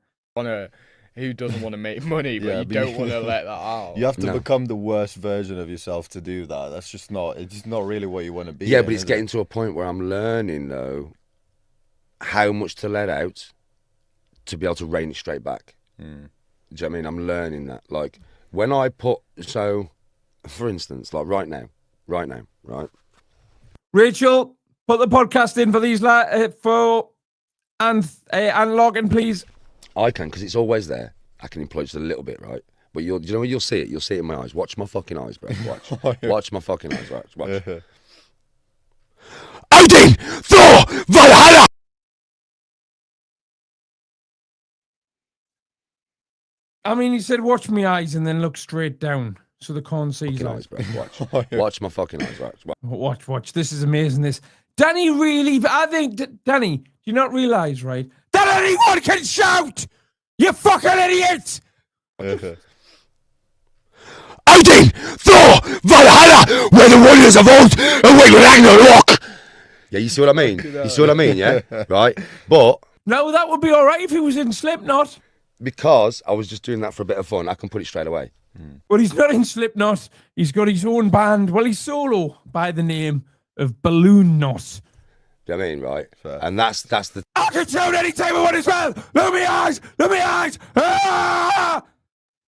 Who doesn't want to make money, but you don't want to let that out. You have to become the worst version of yourself to do that. That's just not. It's just not really what you want to be. Yeah, but it's getting to a point where I'm learning though how much to let out to be able to rein it straight back. Do you know what I mean? I'm learning that. Like when I put for instance, like right now, right? Rachel, put the podcast in for these and log in, please. I can, because it's always there. I can employ just a little bit, right? But you know when you'll see it? You'll see it in my eyes. Watch my fucking eyes, bro. Watch. Watch my fucking eyes, right? Watch. Odin! Thor! Valhalla! I mean, he said, watch my eyes and then look straight down so they can't see his eyes. Bro. Watch. Watch my fucking eyes, right? Watch. This is amazing, this. Danny really, I think, Danny, do you not realise, right, that anyone can shout? You fucking idiot! Odin! Thor! Valhalla! Where the warriors of old await Ragnarok! Yeah, you see what I mean? You see what I mean, yeah? Right? But... No, that would be all right if he was in Slipknot. Because I was just doing that for a bit of fun, I can put it straight away. But he's not in Slipknot. He's got his own band. Well, he's solo by the name of Balloon Knot. Do you know what I mean, right? Fair. And that's the... I can shout any time I want as well! Look at me eyes! Look at me eyes! Ah!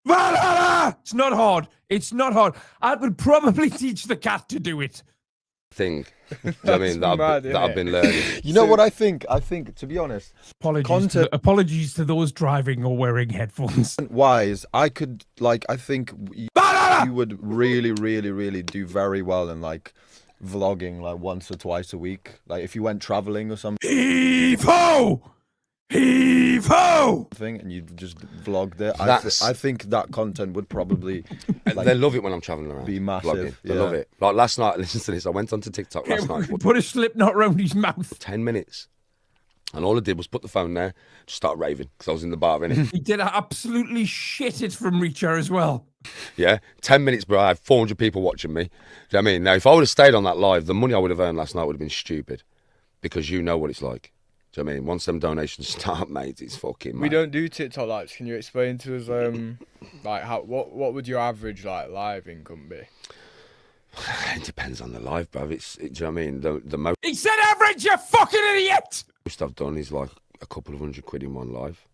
Valhalla! It's not hard. It's not hard. I would probably teach the cat to do it. Thing. Do you know what I mean? That I've been learning. You know what I think? I think, to be honest... Apologies to those driving or wearing headphones. Wise, I think you would really, really, really do very well in, like, vlogging, like, once or twice a week. Like, if you went traveling or something. Heave-ho! Heave-ho! And you just vlogged it. I think that content would probably... Like, they love it when I'm traveling around. Be massive. They love it. Like, last night, listen to this, I went onto TikTok last night. Put a Slipknot round his mouth. 10 minutes. And all I did was put the phone there, just start raving, because I was in the bar, innit? He did absolutely shit it from Reacher as well. Yeah, 10 minutes, bro. I had 400 people watching me. Do you know what I mean? Now, if I would have stayed on that live, the money I would have earned last night would have been stupid, because you know what it's like. Do you know what I mean? Once them donations start, mate, it's fucking mad. We don't do TikTok lives. Can you explain to us, like, what would your average, like, live income be? It depends on the live, bro. Do you know what I mean? The most... He said average, you fucking idiot! Most I've done is like a couple of £100 in one live.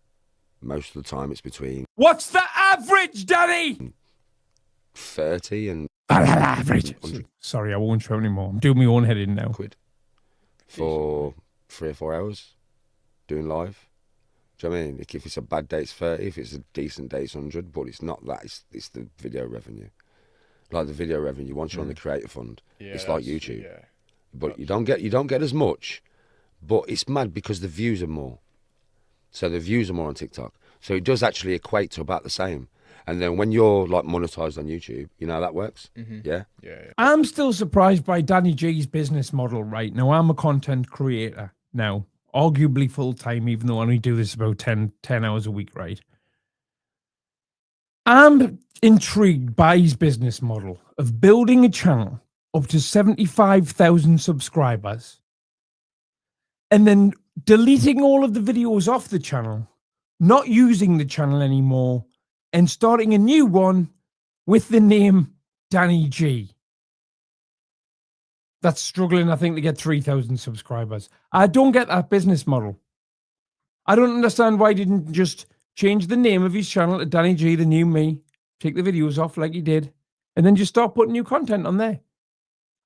Most of the time it's between... What's the average, Danny? 30 and... Average. Sorry, I won't show anymore. I'm doing my own head in now. Quid. For 3 or 4 hours doing live. Do you know what I mean? If it's a bad day, it's 30. If it's a decent day, it's 100. But it's not that. It's the video revenue. Like the video revenue, once you're on the creator fund, it's like YouTube. Yeah. But you don't get as much. But it's mad because the views are more. So the views are more on TikTok. So it does actually equate to about the same. And then when you're like monetized on YouTube, you know how that works? Yeah? Yeah. I'm still surprised by Danny G's business model right now. I'm a content creator now, arguably full-time, even though I only do this about 10 hours a week, right? I'm intrigued by his business model of building a channel up to 75,000 subscribers and then deleting all of the videos off the channel, not using the channel anymore, and starting a new one with the name Danny G. That's struggling, I think, to get 3,000 subscribers. I don't get that business model. I don't understand why he didn't just change the name of his channel to Danny G, the new me, take the videos off like he did, and then just start putting new content on there.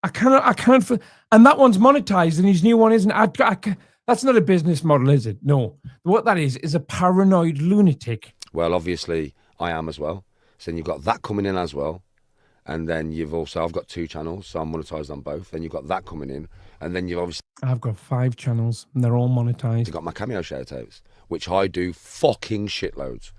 I can't. And that one's monetized, and his new one isn't. That's not a business model, is it? No. What that is a paranoid lunatic. Well, obviously, I am as well. So then you've got that coming in as well. And then I've got 2 channels, so I'm monetized on both. Then you've got that coming in. And then you've obviously I've got 5 channels, and they're all monetized. got my Cameo shout-outs, which I do fucking shitloads.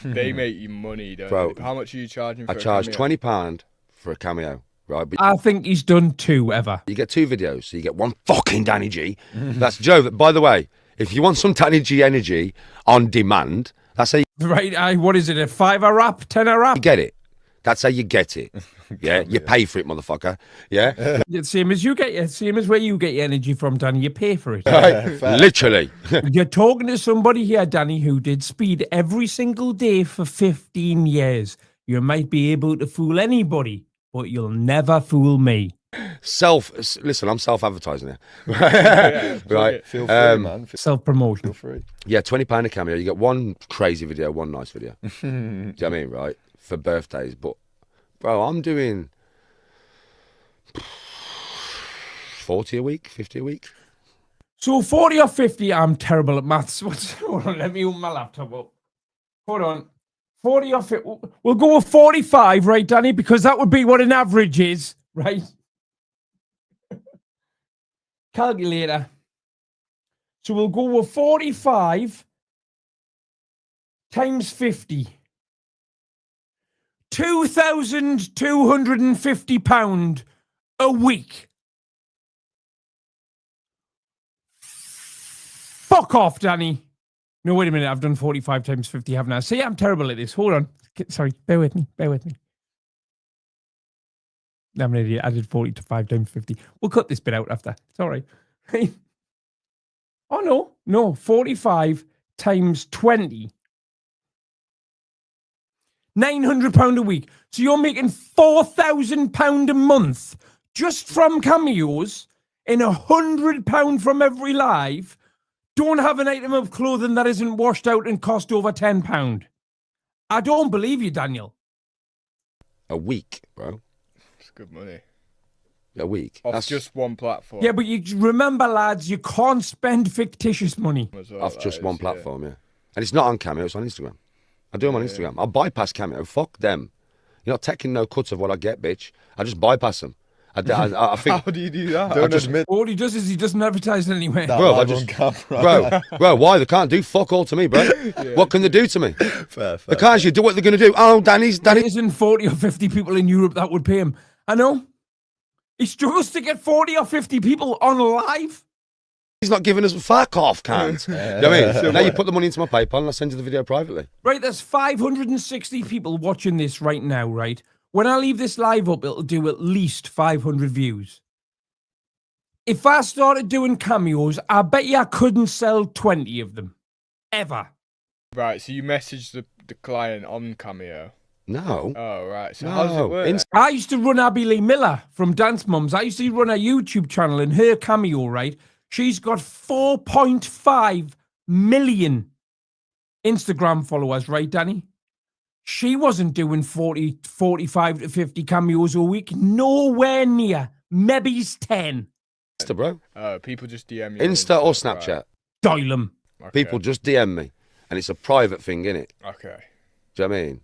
They make you money, don't Bro, they? How much are you charging for I charge a cameo? £20 for a Cameo, right? But I think he's done 2 ever. you get 2 videos, so you get one fucking Danny G. That's Joe. By the way, if you want some Danny G energy on demand, that's how you Right, what is it, a 5-hour rap, 10-hour rap? get it. That's how you get it. Yeah, you pay for it, motherfucker. Yeah, It's same as where you get your energy from, Danny. You pay for it. literally. You're talking to somebody here, Danny, who did speed every single day for 15 years. You might be able to fool anybody, but you'll never fool me. Listen, I'm self-advertising here. Right. Feel free, man. Self-promotion. Feel free. Yeah, £20 a Cameo. You get one crazy video, one nice video. Do you know what I mean, right? For birthdays. But, bro, I'm doing 40 a week, 50 a week. So 40 or 50, I'm terrible at maths. Hold on, let me open my laptop up. Hold on. 40 or 50. We'll go with 45, right, Danny? Because that would be what an average is, right? Calculator. So we'll go with 45 times 50. £2,250 a week. Fuck off, Danny. No, wait a minute. I've done 45 times 50, haven't I? See, I'm terrible at this. Hold on. Sorry, bear with me. I'm an idiot. I did 45 times 50. We'll cut this bit out after. It's all right. Oh, no. 45 times 20. £900 a week. So you're making £4,000 a month just from cameos and £100 from every live. Don't have an item of clothing that isn't washed out and cost over £10. I don't believe you, Daniel. A week, bro. It's good money. A week. Off That's just one platform. Yeah, but you remember, lads, you can't spend fictitious money. as well, off that just is, one platform, yeah. And it's not on Cameo, it's on Instagram. I do them on Instagram. I bypass Cameo. Fuck them. You're not taking no cuts of what I get, bitch. I just bypass them. I think, How do you do that? Don't admit All he does is he doesn't advertise it anywhere. that Bro, I live just- on camera. bro, why? They can't do fuck all to me, bro. What can they do to me? Fair. They can't actually do what they're going to do. Oh, Danny's. There isn't 40 or 50 people in Europe that would pay him. I know. He struggles to get 40 or 50 people on live. He's not giving us fuck off, can't. You know what I mean? Now you put the money into my PayPal and I send you the video privately. Right, there's 560 people watching this right now, right? When I leave this live up, it'll do at least 500 views. If I started doing cameos, I bet you I couldn't sell 20 of them. Ever. Right, so you message the client on Cameo. No. Oh, right. So how does No. it work? I used to run Abby Lee Miller from Dance Mums. I used to run a YouTube channel, and her cameo, right? She's got 4.5 million Instagram followers, right, Danny? She wasn't doing 45 to 50 cameos a week. Nowhere near. Maybe's 10. Insta, bro. People just DM you. Insta or and Snapchat. stuff, Dial them. right. Okay. People just DM me. And it's a private thing, innit? Okay. Do you know what I mean?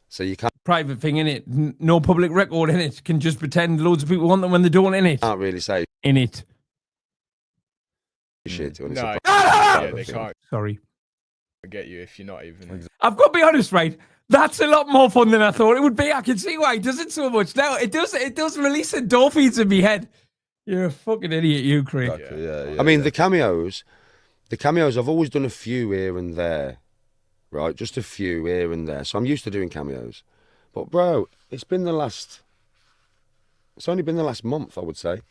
So you Private thing, innit? No public record in it. Can just pretend loads of people want them when they don't in it. can't really say In it. shit when it's No, a yeah, they can't Sorry. get you if you're not even. I've got to be honest, right? That's a lot more fun than I thought it would be. I can see why he does it so much. Now it does release endorphins in my head. You're a fucking idiot, you, Craig. Exactly, yeah, I mean, the cameos, I've always done a few here and there, right? Just a few here and there. So I'm used to doing cameos. But, bro, it's only been the last month, I would say.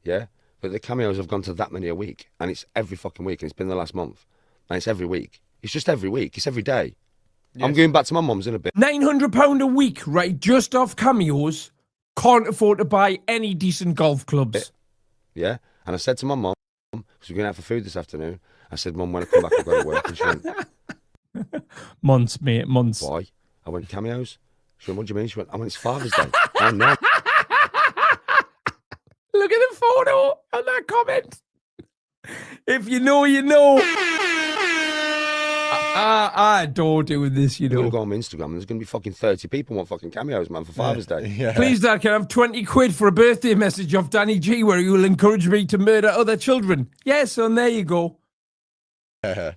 Yeah? But the cameos have gone to that many a week. And it's every fucking week. And it's been the last month. And it's every week. It's just every week. It's every day. Yes. I'm going back to my mum's in a bit. £900 a week, right? Just off cameos. Can't afford to buy any decent golf clubs. Yeah? And I said to my mum, because we're going out for food this afternoon, I said, Mum, when I come back, I've got to work. And she went, Months, mate, months. why? I went, cameos? She went, what do you mean? She went, I went, it's Father's Day. Oh, no. If you know, you know. I adore doing this, you I'm going know. to go on my Instagram and there's going to be fucking 30 people want fucking cameos, man, for Father's Day. Yeah. Please, Dad, can I have 20 quid for a birthday message off Danny G where he will encourage me to murder other children? Yes, son, there you go. Yeah.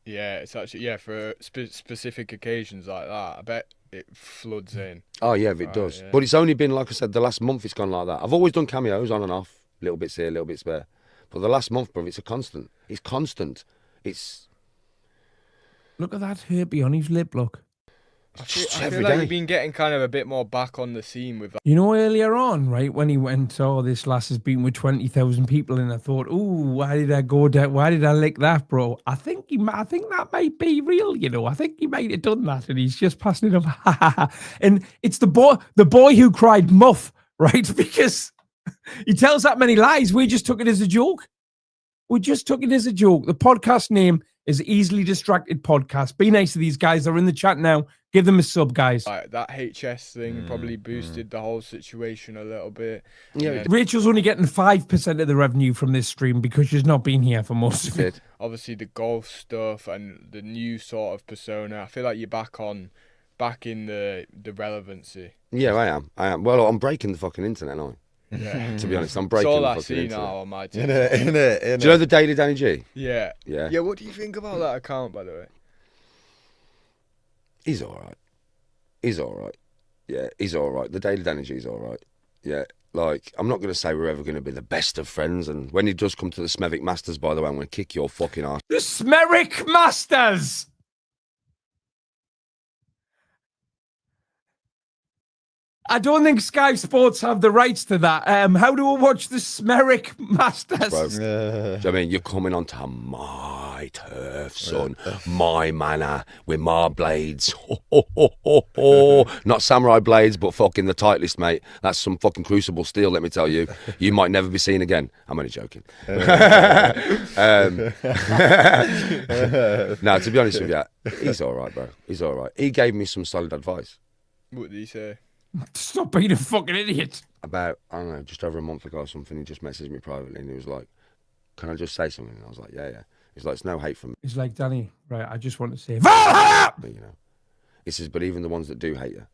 Yeah, it's actually for specific occasions like that. I bet it floods in. Oh, yeah, it does. Yeah. But it's only been, like I said, the last month it's gone like that. I've always done cameos on and off, little bits here, little bits there. But the last month, bro, it's a constant. It's constant. It's... Look at that herpy on his lip, look. I feel every like day. you've been getting kind of a bit more back on the scene with that. You know, earlier on, right, when he went, oh, this lass has been with 20,000 people, and I thought, ooh, why did I go down? Why did I lick that, bro? I think that might be real, you know. I think he might have done that, and he's just passing it off. And it's the boy who cried muff, right? Because he tells that many lies. We just took it as a joke. We just took it as a joke. The podcast name is Easily Distracted Podcast. Be nice to these guys. They're in the chat now. Give them a sub, guys. Like, that HS thing probably boosted the whole situation a little bit. Yeah, Rachel's only getting 5% of the revenue from this stream because she's not been here for most of it. Obviously, the golf stuff and the new sort of persona. I feel like you're back in the relevancy. Yeah, I am. Well, I'm breaking the fucking internet, aren't I? Yeah. To be honest, I'm It's breaking all the I fucking see internet. now on my In team. it. Do you know the Daily Danny G? Yeah. Yeah. Yeah, what do you think about that account, by the way? He's all right. Yeah, he's all right. The Daily Danny G's all right. Yeah, like, I'm not going to say we're ever going to be the best of friends. And when he does come to the Smevic Masters, by the way, I'm going to kick your fucking ass. The Smeric Masters! I don't think Sky Sports have the rights to that. How do I watch the Smeric Masters? Bro. Do you know what I mean? You're coming onto my turf, son. My manor with my blades. Not samurai blades, but fucking the tightest, mate. That's some fucking crucible steel, let me tell you. You might never be seen again. I'm only joking. No, to be honest with you, he's all right, bro. He's all right. He gave me some solid advice. What did he say? Stop being a fucking idiot. About, I don't know, just over a month ago or something, he just messaged me privately and he was like, can I just say something? And I was like, yeah. He's like, it's no hate from me, He's like, Danny, right, I just want to say, Valhalla! you know. He says, but even the ones that do hate you,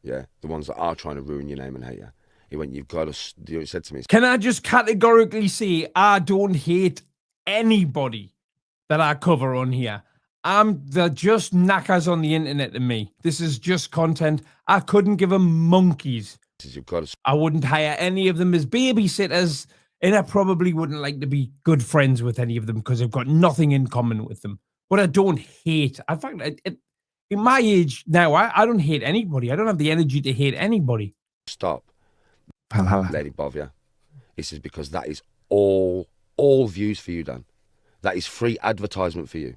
yeah, the ones that are trying to ruin your name and hate you, he went, you've got to, you know, he said to me, Can I just categorically say I don't hate anybody that I cover on here? They're just knackers on the internet to me. This is just content. I couldn't give them monkeys. you've got to, I wouldn't hire any of them as babysitters, and I probably wouldn't like to be good friends with any of them because I've got nothing in common with them. But I don't hate. In fact, in my age now, I don't hate anybody. I don't have the energy to hate anybody. stop. Valhalla. Lady Bovia. He says, because that is all views for you, Dan. That is free advertisement for you.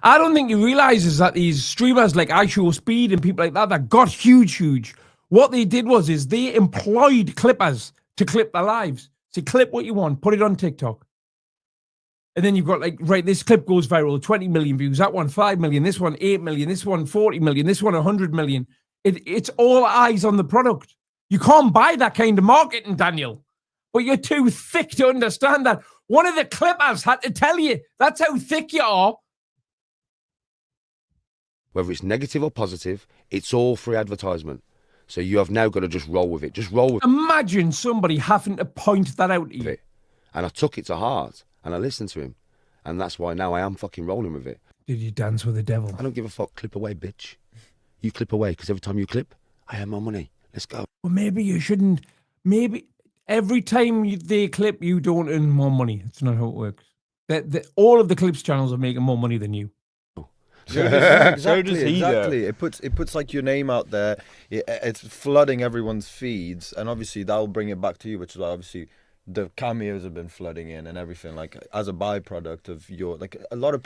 I don't think he realizes that these streamers like iShowSpeed and people like that got huge. What they did is they employed clippers to clip their lives. So clip what you want, put it on TikTok. And then you've got like, right, this clip goes viral, 20 million views, that one 5 million, this one 8 million, this one 40 million, this one 100 million. It's all eyes on the product. You can't buy that kind of marketing, Daniel. But you're too thick to understand that. One of the clippers had to tell you, that's how thick you are. Whether it's negative or positive, it's all free advertisement. So you have now got to just roll with it. Just roll with Imagine somebody having to point that out to you. it. And I took it to heart and I listened to him. And that's why now I am fucking rolling with it. Did you dance with the devil? I don't give a fuck. Clip away, bitch. You clip away, because every time you clip, I have more money. Let's go. Well, maybe you shouldn't. Maybe every time they clip, you don't earn more money. That's not how it works. All of the clips channels are making more money than you. So does he, exactly. It puts like your name out there. It's flooding everyone's feeds, and obviously that'll bring it back to you, which is why obviously the cameos have been flooding in and everything. Like as a byproduct of your, like a lot of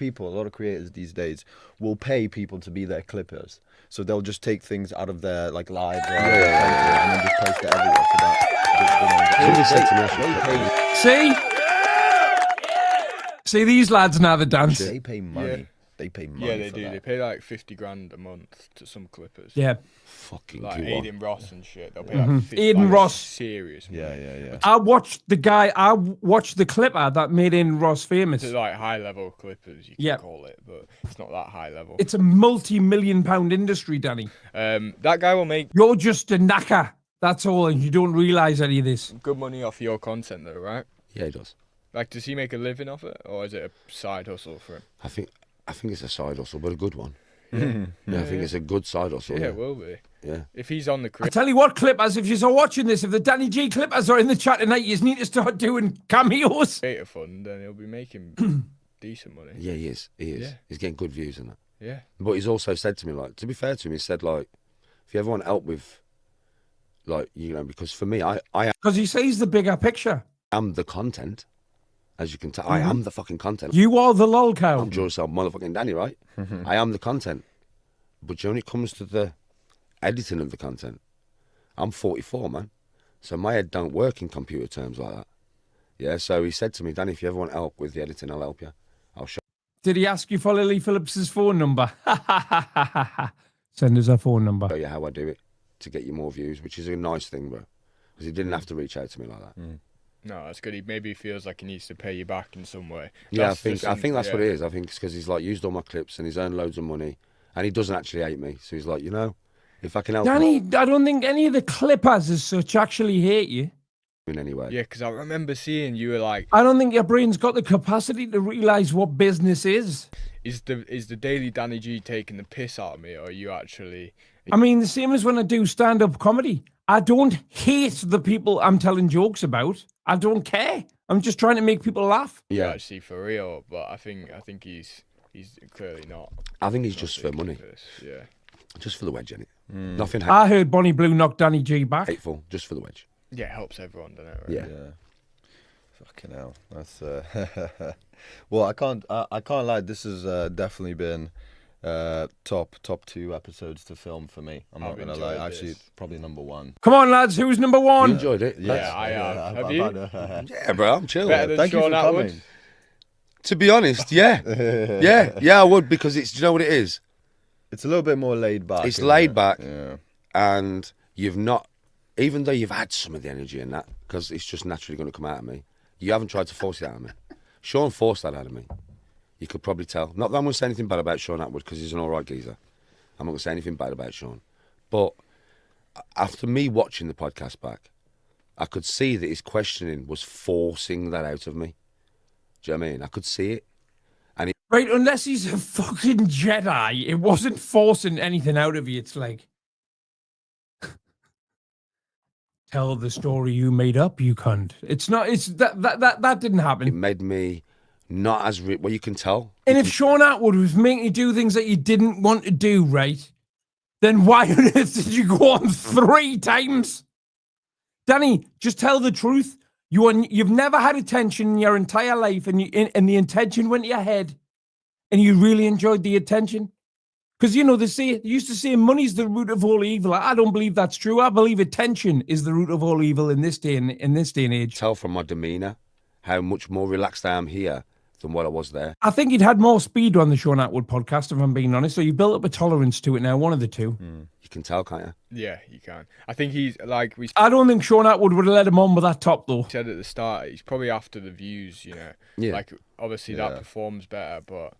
creators these days will pay people to be their clippers. So they'll just take things out of their like lives and then just post it everywhere. So that See these lads now that dance. they pay money. Yeah. they pay money. Yeah, they for do. that. They pay like 50 grand a month to some clippers. Yeah. Fucking Like Q1. Aiden Ross and shit. They'll pay like 50, Aiden like, Ross. Serious. Yeah, money. yeah, yeah. I watched the clipper that made Aiden Ross famous. It's like high level clippers, you can Yeah. call it, but it's not that high level. It's a multi-million-pound industry, Danny. That guy will make You're just a knacker. That's all, and you don't realise any of this. good money off your content, though, right? Yeah, he does. Like, does he make a living off it, or is it a side hustle for him? I think it's a side hustle, but a good one. Yeah, I think it's a good side hustle. Yeah, Yeah, it will be. yeah. If he's on the I crib, tell you what, Clippers, if you're watching this, if the Danny G Clippers are in the chat tonight, you need to start doing cameos. creator fund, then he'll be making decent money. Yeah, he is. He is. Yeah. He's getting good views and that. Yeah. But he's also said to me, like, to be fair to him, he said, like, if you ever want help with, like, you know, because for me, I Because he sees the bigger picture. am the content, as you can tell. I am the fucking content. You are the lol cow. I'm George Sal motherfucking Danny, right? I am the content. But when it comes to the editing of the content, I'm 44, man. So my head don't work in computer terms like that. Yeah, so he said to me, Danny, if you ever want help with the editing, I'll help you. I'll show Did he ask you for Lily Phillips's phone number? Send us her phone number. you how I do it to get you more views, which is a nice thing, bro. Because he didn't have to reach out to me like that. No, that's good. He maybe feels like he needs to pay you back in some way. Yeah, That's I think that's yeah. what it is. I think it's because he's like used all my clips and he's earned loads of money, and he doesn't actually hate me. So he's like, you know, if I can help Danny, I don't think any of the Clippers as such actually hate you. him in any way, Yeah, because I remember seeing you were like, I don't think your brain's got the capacity to realise what business is. is the Daily Danny G taking the piss out of me, or are you actually? I mean, the same as when I do stand-up comedy. I don't hate the people I'm telling jokes about. I don't care. I'm just trying to make people laugh. You're yeah, actually for real, but I think he's clearly not. I think he's not just for taking money, the piss. Yeah. just for the wedge, innit? Nothing I heard Bonnie Blue knock Danny G back. hateful, just for the wedge. Yeah, it helps everyone, doesn't it? Right? Yeah. Yeah. Fucking hell. That's well, I can't lie. This has definitely been top 2 episodes to film for me. I'm not I've gonna lie. enjoyed Actually, this. probably number 1. Come on, lads. Who's number You one? enjoyed it? Yeah, I have. Have you? Yeah, bro, I'm chill. Better than Thank you Sean for Atwood? coming. To be honest, yeah, yeah, I would, because it's, do you know what it is? It's a little bit more laid back. It's isn't laid it? back. Yeah. And you've not, even though you've had some of the energy in that, because it's just naturally going to come out of me, you haven't tried to force it out of me. Sean forced that out of me. You could probably tell. Not that I'm going to say anything bad about Sean Atwood, because he's an all right geezer. I'm not going to say anything bad about Sean. But after me watching the podcast back, I could see that his questioning was forcing that out of me. Do you know what I mean? I could see it. Right, unless he's a fucking Jedi, it wasn't forcing anything out of you. It's like, tell the story you made up, you cunt. It's not. It's that didn't It happen. made me not as well. You can tell. And if Sean Atwood was making you do things that you didn't want to do, right, then why on earth did you go on 3 times? Danny, just tell the truth. You've never had attention in your entire life, and the intention went to your head, and you really enjoyed the attention. Because, you know, they used to say money's the root of all evil. I don't believe that's true. I believe attention is the root of all evil in this day and age. Tell from my demeanour how much more relaxed I am here than what I was there. I think you'd had more speed on the Sean Atwood podcast, if I'm being honest. So you built up a tolerance to it now, one of the two. You can tell, can't you? Yeah, you can. I think he's like we I don't think Sean Atwood would have let him on with that top, though. said at the start. He's probably after the views, you know. Yeah. Like obviously Yeah. that performs better, but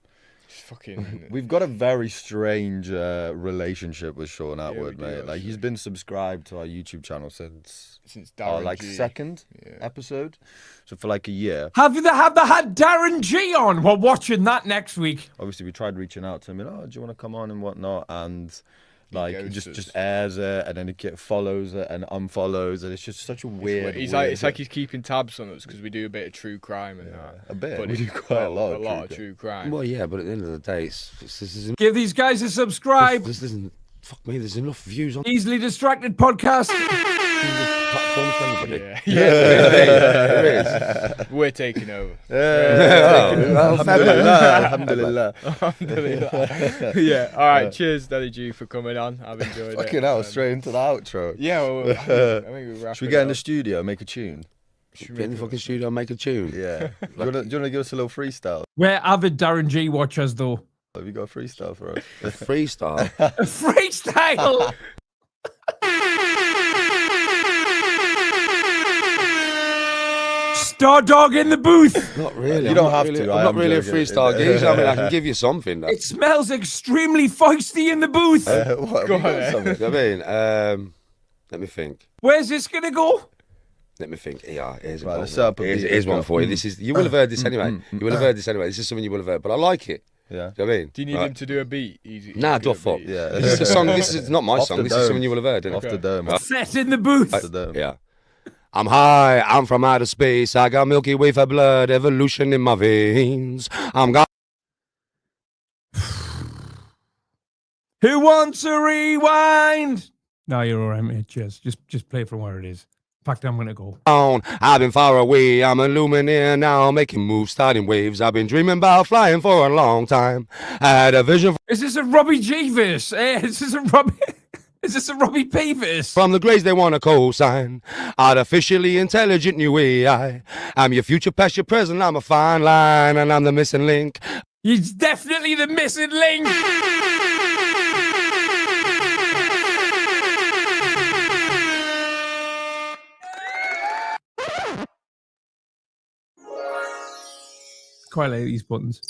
it's fucking. We've got a very strange relationship with Sean Atwood, do, mate. Like, he's actually. been subscribed to our YouTube channel since since our Darren like G. second Yeah. episode, so for like a year. Have they had Darren G on? We're watching that next week. Obviously, we tried reaching out to him and, oh, do you want to come on and whatnot, and like it ghosted just us. airs it, and then it follows it and unfollows, and it's just such a weird. He's weird like it's like he's keeping tabs on us because we do a bit of true crime and that. a bit. But We do quite a lot of true crime. Well, yeah, but at the end of the day, this isn't. Give these guys a subscribe. This isn't. Fuck me. There's enough views on Easily Distracted podcast. platforms for everybody. Yeah, There is. we're taking over. Alhamdulillah. Alhamdulillah. Yeah. All right. Cheers, Daddy G, for coming on. I've enjoyed it. Fucking hell, straight into the outro. Yeah. Well, I think we wrap Should we it get in the up. studio, make a tune? Get in the fucking studio and make a tune. Yeah. Do you want to give us a little freestyle? We're avid Darren G watchers, though. Have you got a freestyle for us? Freestyle. A freestyle. Star Dog in the booth. Not really. You don't have to, I'm I not am really a joking. freestyle geezer. I mean, I can give you something. Though. It smells extremely feisty in the booth. What, Go have you got on, something? You know what I mean? Let me think. Where's this gonna go? Let me think. Yeah, here's, Right, one. let's set up a beat. Here's one for you. This is you will have heard this anyway. You will have heard this anyway. This is something you will have heard, but I like it. Yeah. Do you know what I mean? Do you need Right. him to do a beat? Nah, do fuck. Yeah. This is a song. This is not my Off song. the This is dome. something you will have heard. Innit? Off the dome. Set in the booth. Off the dome. Yeah. I'm high, I'm from outer space. I got Milky Way for blood, evolution in my veins. I'm got. Who wants a rewind? No, you're all right, mate. Cheers. Just play it from where it is. In fact, I'm gonna go. I've been far away, I'm illuminating now, making moves, starting waves. I've been dreaming about flying for a long time. I had a vision Is this a Robbie G verse? Is this a Robbie? Is this a Robbie P verse? from the grades they want to co-sign. Artificially intelligent new AI. I'm your future, past your present, I'm a fine line, and I'm the missing link. He's definitely the missing link. Quite like these buttons.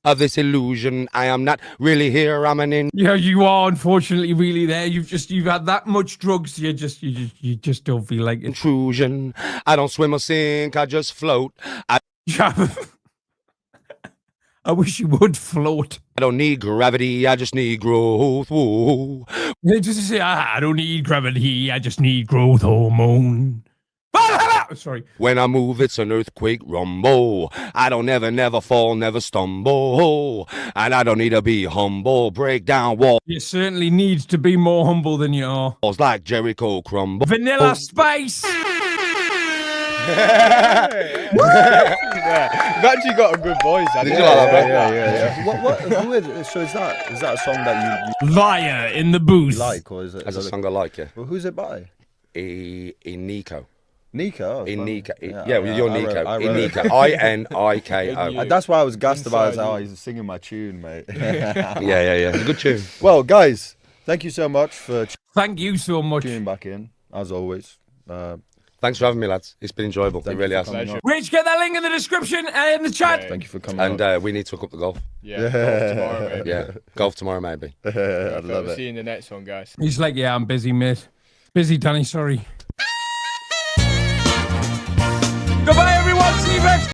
Of this illusion, I am not really here, I'm an Yeah, you are unfortunately really there. You've had that much drugs. You just don't feel like it. intrusion. I don't swim or sink, I just float. I I wish you would float. don't need gravity, I just need growth. Whoa. Just say, I don't need gravity. I just need growth hormone. Sorry. When I move, it's an earthquake rumble. I don't never fall, never stumble. And I don't need to be humble. Break down You certainly need to be more humble than you are. walls like Jericho crumble. Vanilla Spice. Yeah. You've actually got a good voice. Did you like that, bro? Yeah. Who is it? So is that a song that you Liar in the booth. like, or is it? That's a is it- song I like, yeah. Well, who's it by? In Nico. Nico. In fine. Nico. Yeah, Yeah, well, you're I Nico. wrote In it. Nico. INIKO. That's why I was gassed about it. Inside Oh, you. he's singing my tune, mate. Yeah. Good tune. Well, guys, thank you so much for Thank you so much. tuning back in, as always. Thanks for having me, lads. It's been enjoyable. Thank It really you has. for coming Pleasure. on. Rich, get that link in the description and in the chat. Thank you for coming And on. we need to hook up the golf. Yeah. Golf tomorrow, mate. Yeah. Golf tomorrow, maybe. I love We'll it. see you in the next one, guys. He's like, yeah, I'm busy, mate. Busy, Danny, sorry. Goodbye, everyone. See you next